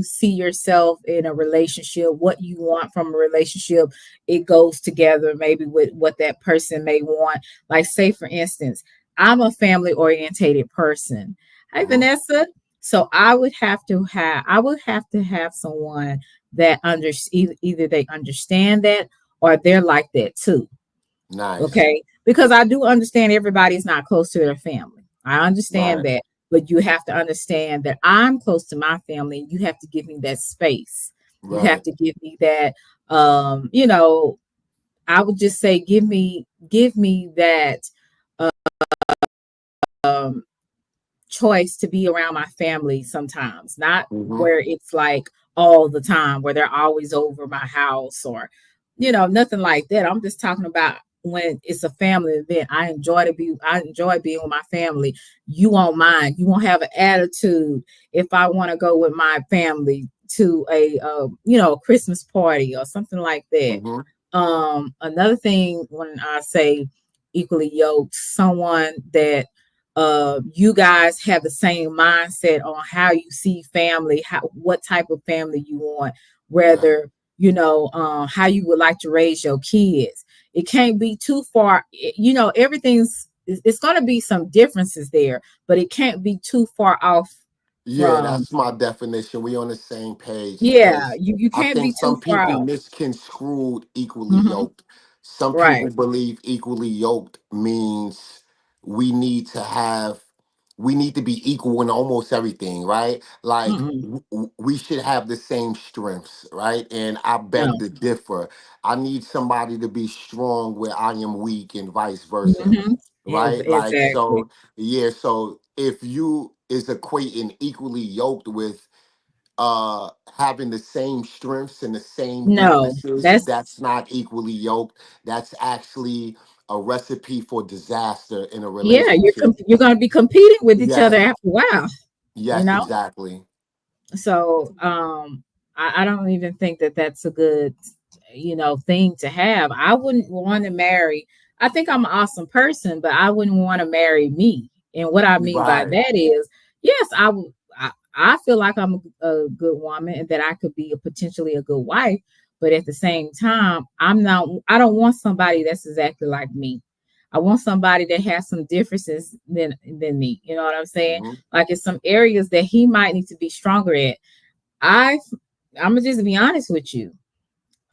see yourself in a relationship, what you want from a relationship, it goes together maybe with what that person may want. Like, say for instance, I'm a family orientated person. Hi, Hmm. Vanessa. So I would have to have someone that either they understand that or they're like that too. Nice. Okay. Because I do understand everybody's not close to their family. I understand Right. that. But you have to understand that I'm close to my family. And you have to give me that space. You have Right. to give me that, um, you know, I would just say give me that um choice to be around my family sometimes, not Hmm. where it's like all the time, where they're always over my house or, nothing like that. I'm just talking about when it's a family event. I enjoy being with my family. You won't mind. You won't have an attitude if I want to go with my family to a Christmas party or something like that. Hmm. Another thing when I say equally yoked, someone that you guys have the same mindset on how you see family, what type of family you want, Right. whether how you would like to raise your kids. It can't be too far. It's going to be some differences there, but it can't be too far off Yeah, from. that's my definition. We on the same page Yeah, because you I can't think be too some far people off. misconstrued equally Hmm. yoked. Some people Right. believe equally yoked means we need to have we need to be equal in almost everything, right? Like Mm-mm. we should have the same strengths, right? And I beg No. to differ. I need somebody to be strong where I am weak and vice versa, Hmm. right? Like Exactly. so, yeah. So if you is equating equally yoked with having the same strengths and the same No, weaknesses, that's that's not equally yoked. That's actually a recipe for disaster in a yeah. You're relationship. you're going to be competing with each other Yes, after a while. You yes, know. exactly. So I don't even think that that's a good thing to have. I wouldn't want to marry. I think I'm an awesome person, but I wouldn't want to marry me. And what I mean by Right. that is, yes, I would. I feel like I'm a good woman and that I could be potentially a good wife, but at the same time, I'm not. I don't want somebody that's exactly like me. I want somebody that has some differences than me. You know what I'm saying? Hmm. Like in some areas that he might need to be stronger at. I I'm gonna just be honest with you.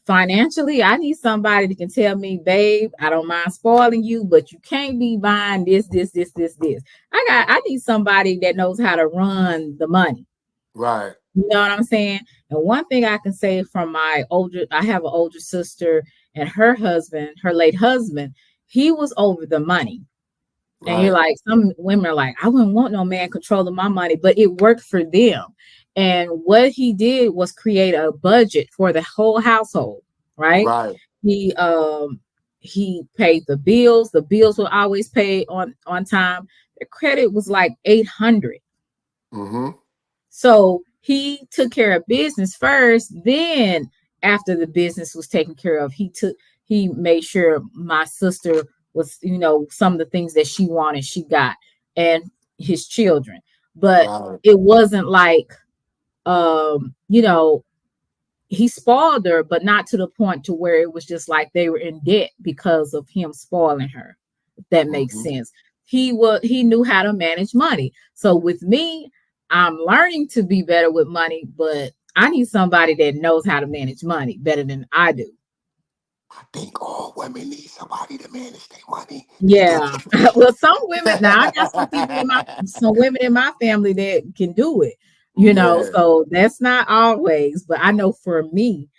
Financially, I need somebody that can tell me, babe, I don't mind spoiling you, but you can't be buying this, this, this, this, this. I need somebody that knows how to run the money. Right. You know what I'm saying? And one thing I can say from I have an older sister and her late husband, he was over the money. And you're Right. like, some women are like, I wouldn't want no man controlling my money, but it worked for them. And what he did was create a budget for the whole household. right? Right. He um he paid the bills. The bills were always paid on time. The credit was like 800. Mm-hmm. So he took care of business first. Then after the business was taken care of, he made sure my sister was, some of the things that she wanted, she got, and his children. But Right. it wasn't like, um, you know, he spoiled her, but not to the point to where it was just like they were in debt because of him spoiling her. If that makes Mm-hmm. sense. He knew how to manage money. So with me, I'm learning to be better with money, but I need somebody that knows how to manage money better than I do. I think all women need somebody to manage their money. Yeah. Well, some women now I got some women in my family that can do it, Yeah. so that's not always, but I know for me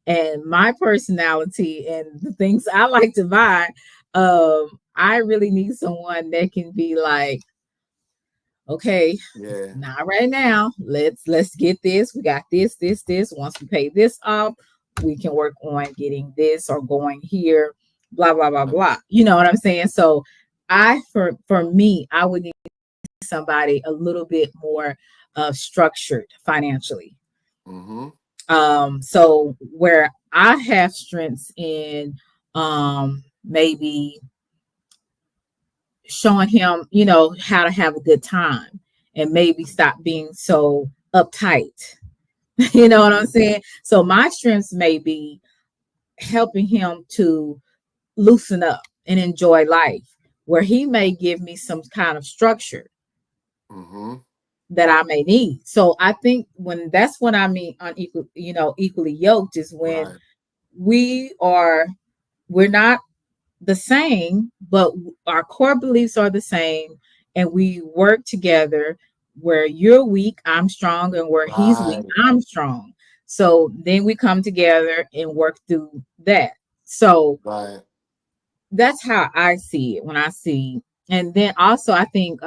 and my personality and the things I like to buy, I really need someone that can be like, okay, Yeah. not right now. Let's get this. We got this. Once we pay this off, we can work on getting this or going here, blah, blah, blah, blah. You know what I'm saying? So for me, I would need somebody a little bit more structured financially. Mm-hmm. So where I have strengths in maybe showing him, how to have a good time and maybe stop being so uptight. You know what I'm saying? So my strengths may be helping him to loosen up and enjoy life, where he may give me some kind of structure Mm-hmm. that I may need. So I think when I mean unequal, equally yoked is when Right. we are we're not the same, but our core beliefs are the same, and we work together where you're weak, I'm strong, and where he's weak, Right. I'm strong. So then we come together and work through that. So Right. that's how I see it when I see. And then also I think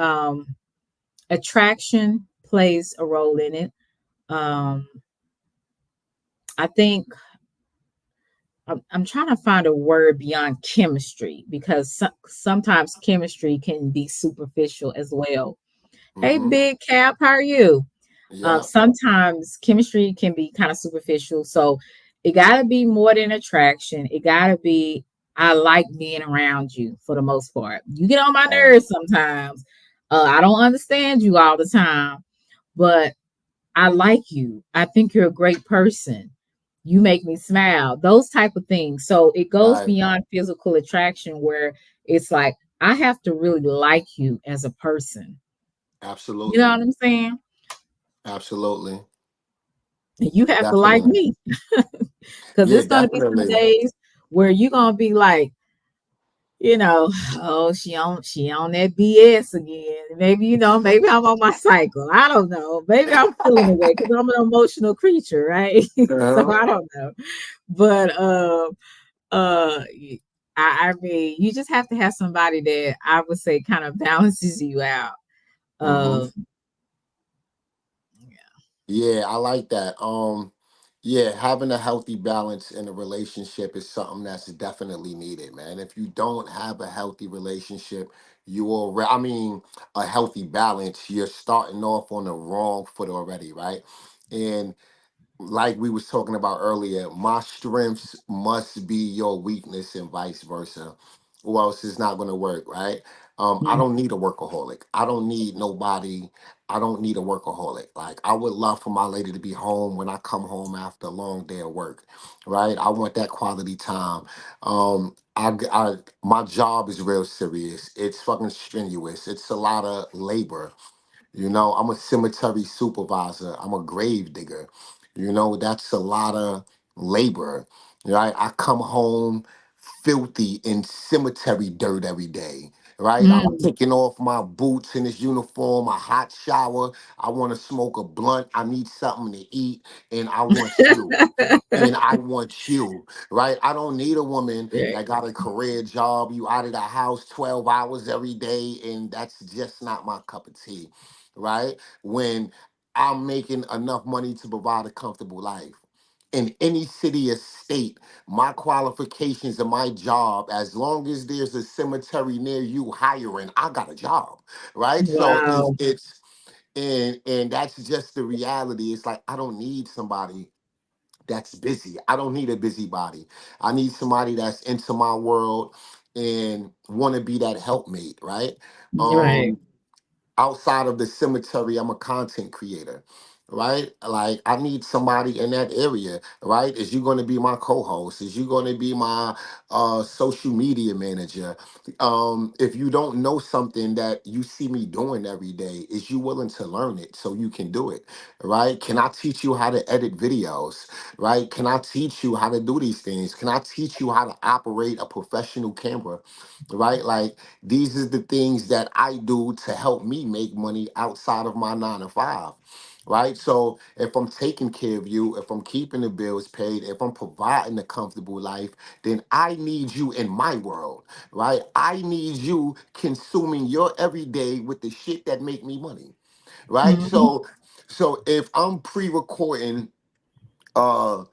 attraction plays a role in it. Um, I think I'm trying to find a word beyond chemistry because sometimes chemistry can be superficial as well. Hey, Mm-hmm. Big Cap, how are you? Yeah. Sometimes chemistry can be kind of superficial. So it got to be more than attraction. It got to be, I like being around you for the most part. You get on my Right. nerves sometimes. I don't understand you all the time, but I like you. I think you're a great person. You make me smile. Those type of things. So it goes Right. beyond physical attraction where it's like I have to really like you as a person. You know Absolutely. what I'm saying? Absolutely. And you have to like Definitely. me because Yeah, there's gonna be some definitely. days where you're gonna be like, oh, she on that BS again. Maybe, maybe I'm on my cycle. I don't know. Maybe I'm feeling away because I'm an emotional creature, right? So Uh-huh. I don't know. But uh I mean you just have to have somebody that I would say kind of balances you out. Mm-hmm. Um Yeah, I like that. Yeah, having a healthy balance in a relationship is something that's definitely needed, man. If you don't have a healthy relationship, I mean, a healthy balance, you're starting off on the wrong foot already, right? And like we was talking about earlier, my strengths must be your weakness and vice versa. Or else it's not gonna work, right? I mm, don't need a workaholic. I don't need nobody. I don't need a workaholic. Like I would love for my lady to be home when I come home after a long day of work, right? I want that quality time. My job is real serious. It's fucking strenuous. It's a lot of labor. I'm a cemetery supervisor. I'm a grave digger. That's a lot of labor. Right? I come home filthy in cemetery dirt every day. Right? I'm mm. taking off my boots in this uniform, a hot shower. I want to smoke a blunt. I need something to eat, and I want you. And I want you, right? I don't need a woman Right. that got a career job. You out of the house 12 hours every day, and that's just not my cup of tea, right? When I'm making enough money to provide a comfortable life. in any city or state, my qualifications and my job, as long as there's a cemetery near you hiring, I got a job, right? So Wow. and that's just the reality. It's like I don't need somebody that's busy. I don't need a busybody. I need somebody that's into my world and want to be that helpmate, right? Right. Um, outside of the cemetery, I'm a content creator, right? Like I need somebody in that area, right? Is you going to be my co-host? Is you going to be my social media manager? If you don't know something that you see me doing every day, is you willing to learn it so you can do it, right? Can I teach you how to edit videos, right? Can I teach you how to do these things? Can I teach you how to operate a professional camera, right? Like these are the things that I do to help me make money outside of my 9 to 5. Right. So if I'm taking care of you, if I'm keeping the bills paid, if I'm providing a comfortable life, then I need you in my world. Right. I need you consuming your everyday with the shit that make me money. Right. Mhm. So if I'm pre-recording uh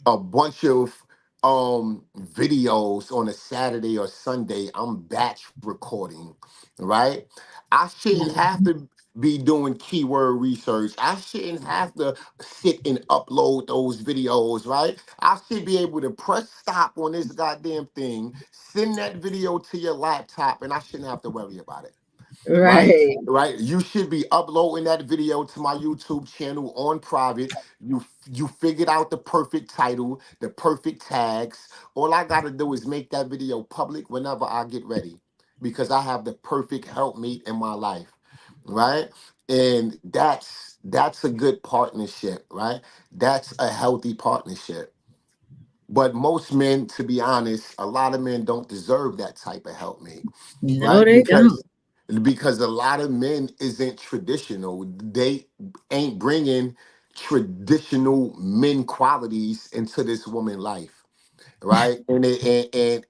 a bunch of videos on a Saturday or Sunday, I'm batch recording, right? I shouldn't have Mhm. to be doing keyword research. I shouldn't have to sit and upload those videos, right? I should be able to press stop on this goddamn thing, send that video to your laptop, and I shouldn't have to worry about it. Right? Right. Right. You should be uploading that video to my YouTube channel on private. You figured out the perfect title, the perfect tags. All I gotta do is make that video public whenever I get ready. Because I have the perfect helpmate in my life. Right? And that's a good partnership, right? That's a healthy partnership. But most men, to be honest, a lot of men don't deserve that type of helpmate, No, right? they don't. Because a lot of men isn't traditional. They ain't bringing traditional men qualities into this woman life, right?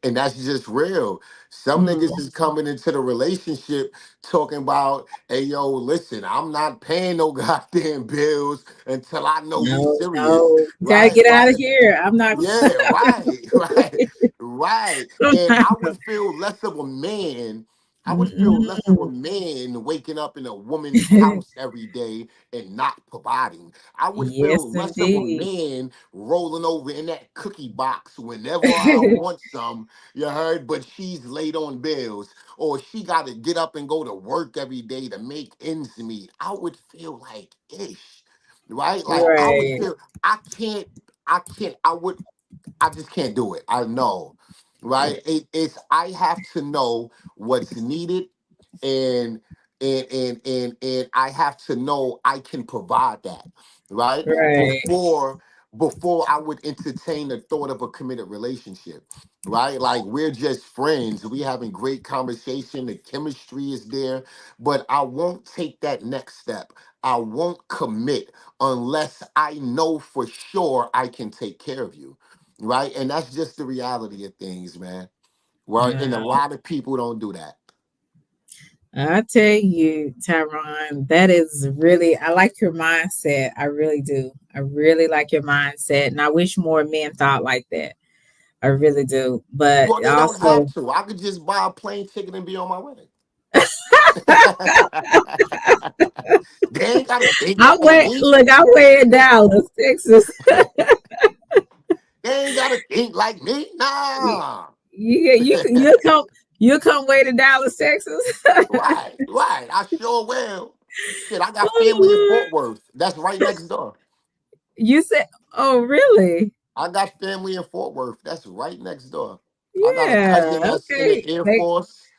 And that's just real. Some niggas Mm. is coming into the relationship talking about, hey yo, listen, I'm not paying no goddamn bills until I know we No, serious, no. Gotta right? get out Right? of here. I'm not. Yeah, right, right, right. I'm And not I would feel less of a man. I would feel less of a Mm-mm. man waking up in a woman's house every day and not providing. I would Yes, feel less of a indeed. man rolling over in that cookie box whenever I want some, you heard? But she's late on bills or she got to get up and go to work every day to make ends meet. I would feel like ish, right? Like I would Right. feel I can't. I just can't do it. I know, right? It's I have to know what's needed, and and I have to know I can provide that, right? Right. Before I would entertain the thought of a committed relationship, right? Like we're just friends, we having great conversation, the chemistry is there, but I won't take that next step. I won't commit unless I know for sure I can take care of you, right? And that's just the reality of things, man. Right? And a Wow. lot of people don't do that. I tell you, Tyron, that is really, I like your mindset. I really do. I really like your mindset. And I wish more men thought like that. I really do. But Well, they don't have also, to. I could just buy a plane ticket and be on my way. They ain't gotta think I like wait, me. look, I weigh in Dallas, Texas. They ain't gotta think like me. Nah. You'll come way to Dallas, Texas. Right, right. I sure will. Shit, I got Oh family in Lord. Fort Worth. That's right next door. You said, oh really? I got family in Fort Worth. That's right next door. I got a cousin Yeah, that's in the okay. Air They, Force.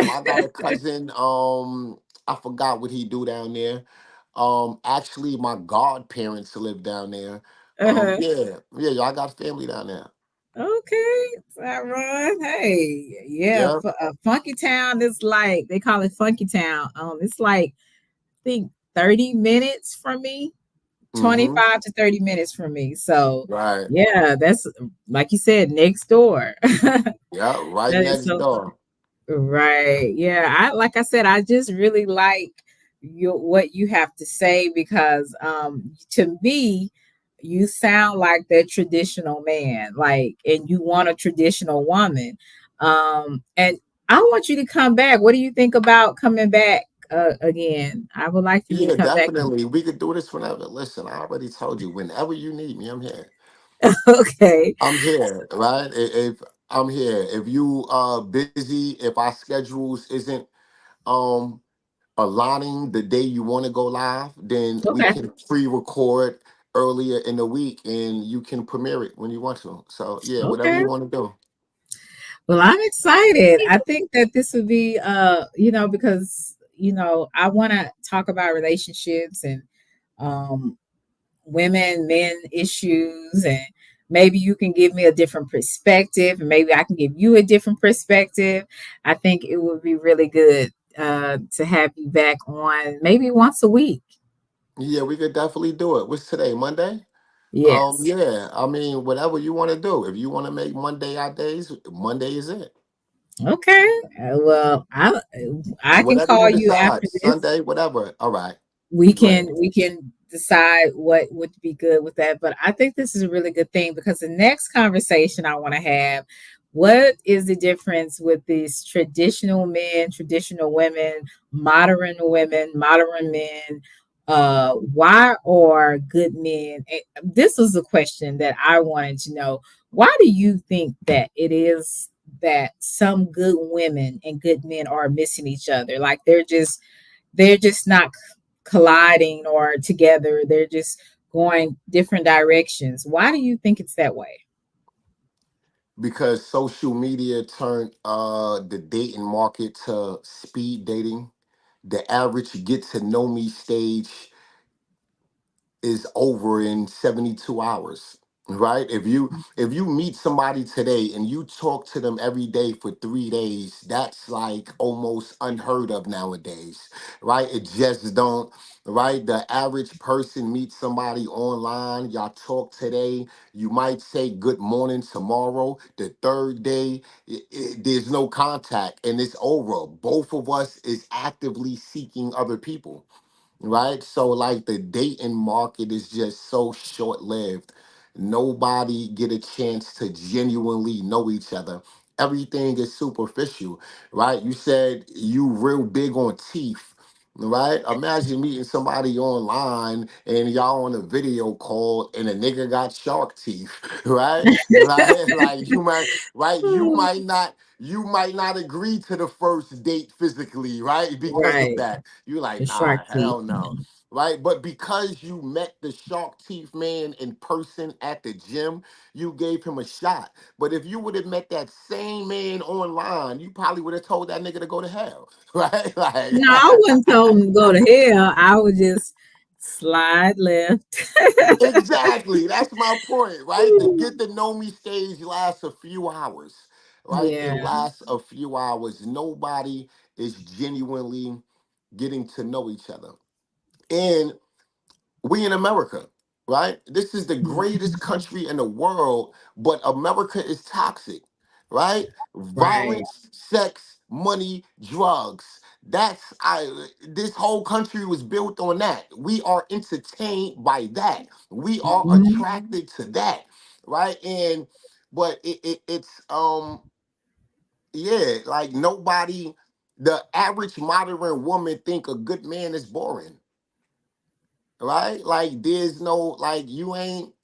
I got a cousin. I forgot what he do down there. Actually, my godparents live down there. uh-huh. Yeah, I got family down there. Okay, Tyron. Hey, yeah, Yeah. Funky Town is like they call it Funky Town. It's like I think 30 minutes from me, Mm-hmm. 25 to 30 minutes from me. So Right. yeah, that's like you said, next door. Yeah, right That is next so door. right. Yeah, I like I said, I just really like what you have to say because to me you sound like that traditional man, like, and you want a traditional woman. And I want you to come back. What do you think about coming back again? I would like for you to Yeah, come back. definitely. We could do this whenever. Listen, I already told you, whenever you need me, I'm here. Okay. I'm here, right? If I'm here, if you busy, if our schedules isn't um aligning the day you want to go live, then we Okay. can pre-record earlier in the week and you can premiere it when you want to. So yeah, whatever Okay. you want to do. Well, I'm excited. I think that this would be, because, I want to talk about relationships and um, women, men issues, and maybe you can give me a different perspective, and maybe I can give you a different perspective. I think it would be really good to have you back on maybe once a week. Yeah, we could definitely do it. What's today? Monday? Yes. Yeah. I mean, whatever you want to do. If you want to make Monday our days, Monday is it. Okay. Well, I can Whatever you call you after decide. this. Sunday, whatever. All right. we Great. can we can decide what would be good with that. But I think this is a really good thing because the next conversation I want to have, what is the difference with these traditional men, traditional women, modern men? Why are good men? This was a question that I wanted to know. Why do you think that it is that some good women and good men are missing each other? Like they're just not colliding or together. They're just going different directions. Why do you think it's that way? Because social media turned the dating market to speed dating. The average get to know me stage is over in 72 hours, right? If you meet somebody today and you talk to them every day for 3 days, that's like almost unheard of nowadays, right? It just don't, right? The average person meets somebody online, y'all talk today, you might say good morning tomorrow. The third day, there's no contact and it's over. Both of us is actively seeking other people, right? So like the dating market is just so short lived. Nobody get a chance to genuinely know each other. Everything is superficial, right? You said you real big on teeth, right? Imagine meeting somebody online and y'all on a video call and a nigga got shark teeth, right? Right? Like you might, right? You might not agree to the first date physically, right? Because of Right. that. You're like, The shark nah, teeth. hell no. Right? But because you met the shark teeth man in person at the gym, you gave him a shot. But if you would have met that same man online, you probably would have told that nigga to go to hell. Right? Like No, I wouldn't tell them to go to hell. I would just slide left. exactly. That's my point, right? The get to know me stage lasts a few hours. Right? It Yeah. lasts a few hours. Nobody is genuinely getting to know each other. And we in America, right? This is the greatest country in the world, but America is toxic, right? Right. Violence, sex, money, drugs. That's I this whole country was built on that. We are entertained by that. We are Mhm. attracted to that, right? And but it's yeah, like nobody the average modern woman think a good man is boring, right? Like there's no like you ain't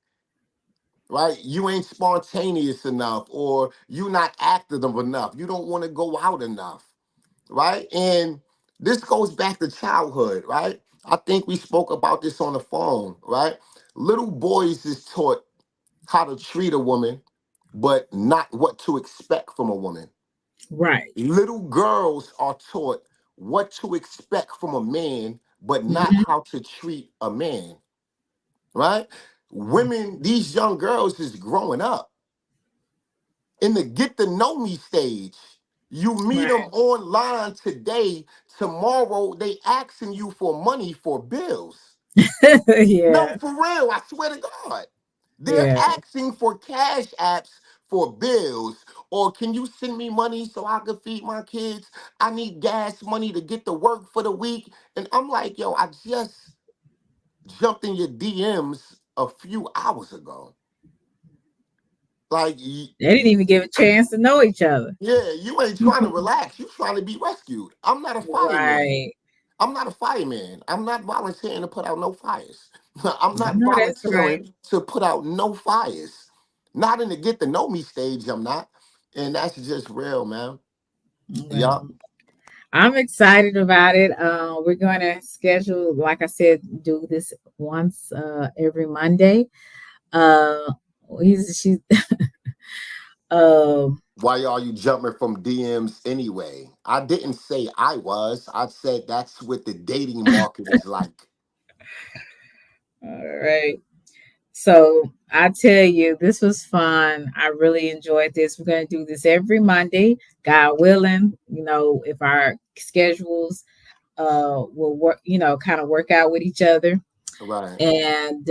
right, you ain't spontaneous enough, or you not active enough. You don't want to go out enough, right? And this goes back to childhood, right? I think we spoke about this on the phone, right? Little boys is taught how to treat a woman, but not what to expect from a woman. Right. Little girls are taught what to expect from a man, but not Mhm. how to treat a man, right? Women, these young girls is growing up in the get to know me stage. You meet them Right. online today, tomorrow they asking you for money for bills. No, Yeah. for real, I swear to God. They're Yeah. asking for cash apps for bills. Or can you send me money so I can feed my kids? I need gas money to get to work for the week. And I'm like, yo, I just jumped in your DMs a few hours ago. Like, They didn't even give a chance to know each other. yeah, you ain't trying to relax. You trying to be rescued. I'm not a fireman. Right. I'm not a fireman. I'm not volunteering to put out no fires. I'm I not know that's right. volunteering to put out no fires. Not in the get to know me stage, I'm not. And that's just real, man. Yup. Well, I'm excited about it. We're going to schedule, like I said, do this once every Monday. Uh, she's Why are you jumping from DMs anyway? I didn't say I was. I said that's what the dating market is like. all right. So I tell you, this was fun. I really enjoyed this. We're going to do this every Monday, God willing. If our schedules will work, kind of work out with each other. Right. And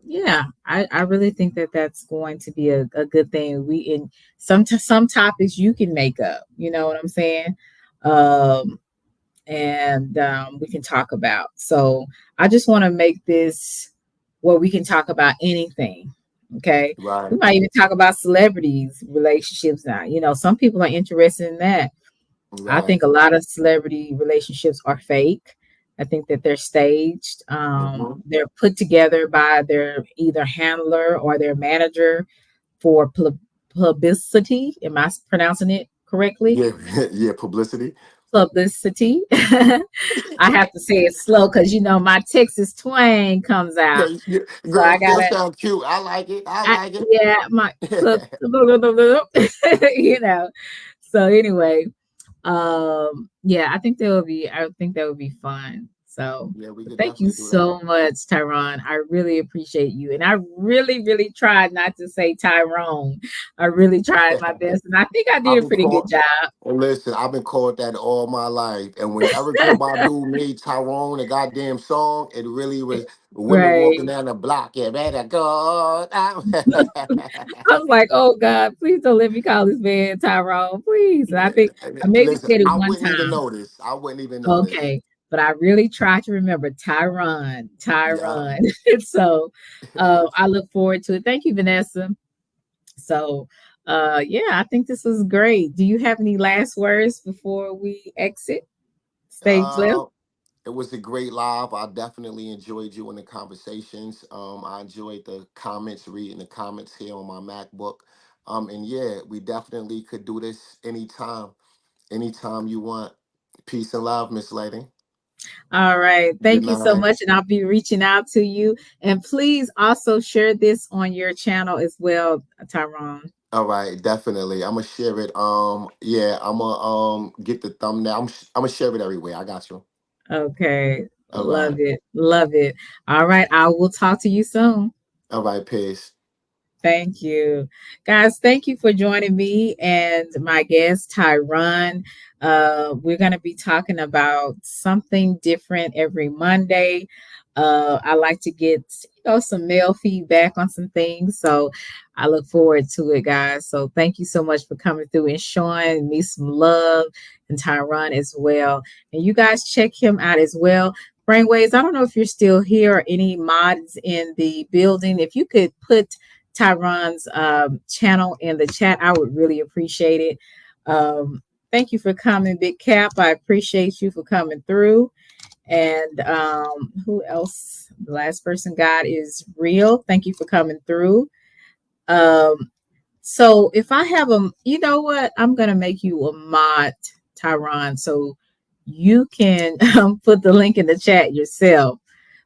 yeah, I really think that that's going to be a good thing. Some topics you can make up. You know what I'm saying? And we can talk about. So I just want to make this where we can talk about anything. Okay. Right. We might even talk about celebrities, relationships now. Some people are interested in that. I Right. think a lot of celebrity relationships are fake. I think that they're staged. Mhm. They're put together by their either handler or their manager for publicity. Am I pronouncing it correctly? Yeah, yeah, publicity. Publicity. I have to say it slow because my Texas twang comes Yeah, out. So girl, I still gotta, sound cute. I like it. I like yeah, my, it. you know. So anyway, yeah, I think that would be fun. So Yeah, we but could thank you definitely do that. so much, Tyron. I really appreciate you. And I really, really tried not to say Tyrone. I really tried my best. And I think I I've did a been pretty good called. job. And listen, I've been called that all my life. And when Erica Badu made Tyrone a goddamn song, it really was women walking Right. down the block. Yeah, better go. I was like, oh God, please don't let me call this man Tyrone, please. And I think I maybe Listen, said it I one wouldn't even time. notice. I wouldn't even notice. Okay. But I really tried to remember Tyron. Yeah. So I look forward to it. Thank you, Vanessa. So yeah, I think this was great. Do you have any last words before we exit? Stage left? Uh, it was a great live. I definitely enjoyed you in the conversations. I enjoyed the comments, reading the comments here on my MacBook. And yeah, we definitely could do this anytime you want. Peace and love, Miss Lady. All right. Good Thank you so night. much. And I'll be reaching out to you. And please also share this on your channel as well, Tyrone. All right, definitely. I'm gonna share it. Yeah, I'm gonna get the thumbnail. I'm gonna share it everywhere. I got you. Okay. All right. Love it. Love it. All right. I will talk to you soon. All right, peace. Thank you. Guys, thank you for joining me and my guest, Tyron. We're going to be talking about something different every Monday. I like to get some male feedback on some things. So I look forward to it, guys. So thank you so much for coming through and showing me some love, and Tyron as well. And you guys check him out as well. Brainwaves, I don't know if you're still here or any mods in the building. If you could put Tyron's channel in the chat, I would really appreciate it. Thank you for coming, Big Cap. I appreciate you for coming through. And who else? The last person got is Real. Thank you for coming through. So if I have you know what? I'm gonna make you a mod, Tyron, so you can put the link in the chat yourself,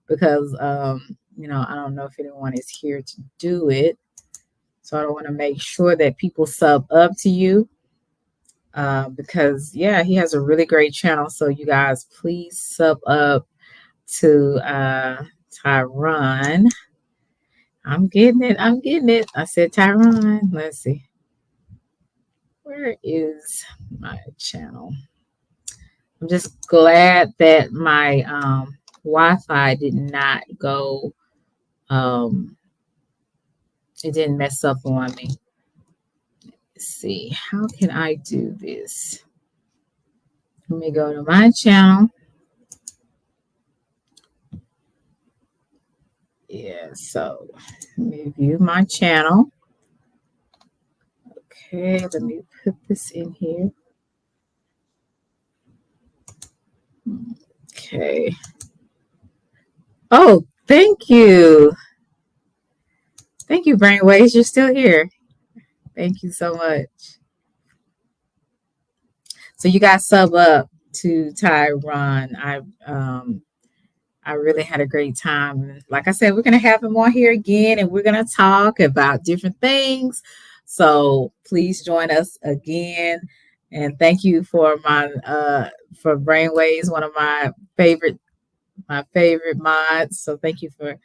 because I don't know if anyone is here to do it. So I want to make sure that people sub up to you, because yeah, he has a really great channel. So you guys, please sub up to Tyron. I'm getting it. I said Tyron. Let's see. Where is my channel? I'm just glad that my Wi-Fi did not go. It didn't mess up on me. Let's see. How can I do this? Let me go to my channel. Yeah, so let me view my channel. Okay, let me put this in here. Okay. Oh, thank you. Thank you, Brainwaves. You're still here. Thank you so much. So you guys sub up to Tyron. I really had a great time. Like I said, we're gonna have him on here again, and we're gonna talk about different things. So please join us again. And thank you for my for Brainwaves, one of my favorite mods. So thank you for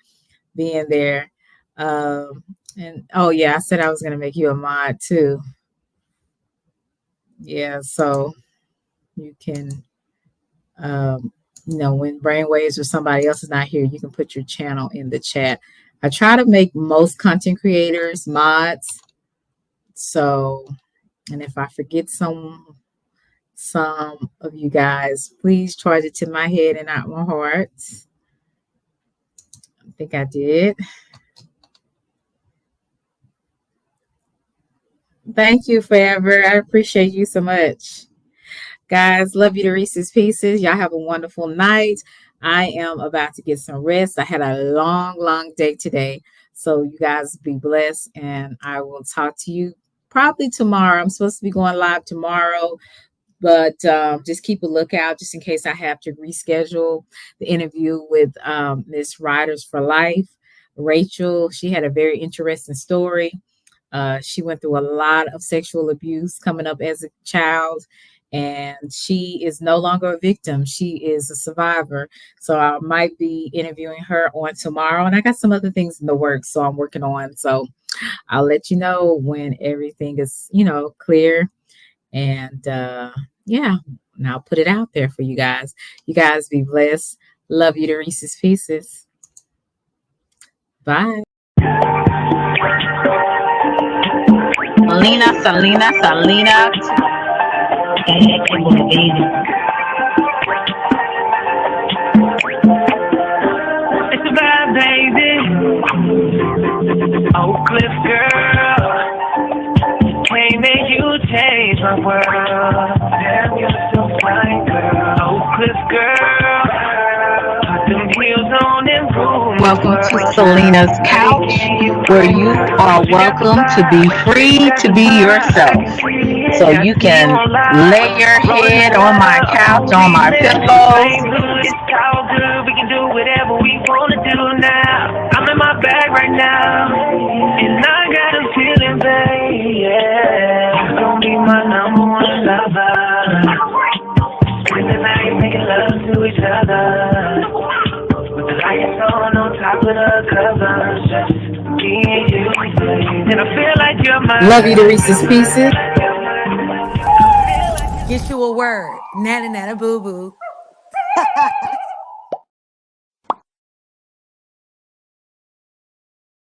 being there. And oh yeah, I said I was gonna make you a mod too. Yeah, so you can when Brainwaves or somebody else is not here, you can put your channel in the chat. I try to make most content creators mods. So, and if I forget some of you guys, please charge it to my head and not my heart. I think I did. Thank you, Forever. I appreciate you so much. Guys, love you to Reese's Pieces. Y'all have a wonderful night. I am about to get some rest. I had a long day today. So you guys be blessed, and I will talk to you probably tomorrow. I'm supposed to be going live tomorrow, but just keep a lookout just in case I have to reschedule the interview with Miss Riders for Life. Rachel, she had a very interesting story. She went through a lot of sexual abuse coming up as a child, and she is no longer a victim. She is a survivor. So I might be interviewing her on tomorrow, and I got some other things in the works, so I'm working on. So I'll let you know when everything is, clear. And yeah, and I'll put it out there for you guys. You guys be blessed. Love you to Reese's Pieces. Bye. Selena. It's a vibe, baby. Oak Cliff girl, can't make you change my world. Damn, you're so fine, girl. Oak Cliff girl, put them heels on and prove my Welcome to world. Selena's Couch, where you are welcome to be free to be yourself. So you can lay your head on my couch, on my pillows. It's all good, we can do whatever we wanna do now. I'm in my bag right now, and I got a feeling, babe, yeah. You're gonna be my number one lover. Spend the night making love to each other, with the lights on top of the covers, just me and you, babe. And I feel like you're my Love you to Reese's Pieces. Get you a word. Nana boo boo.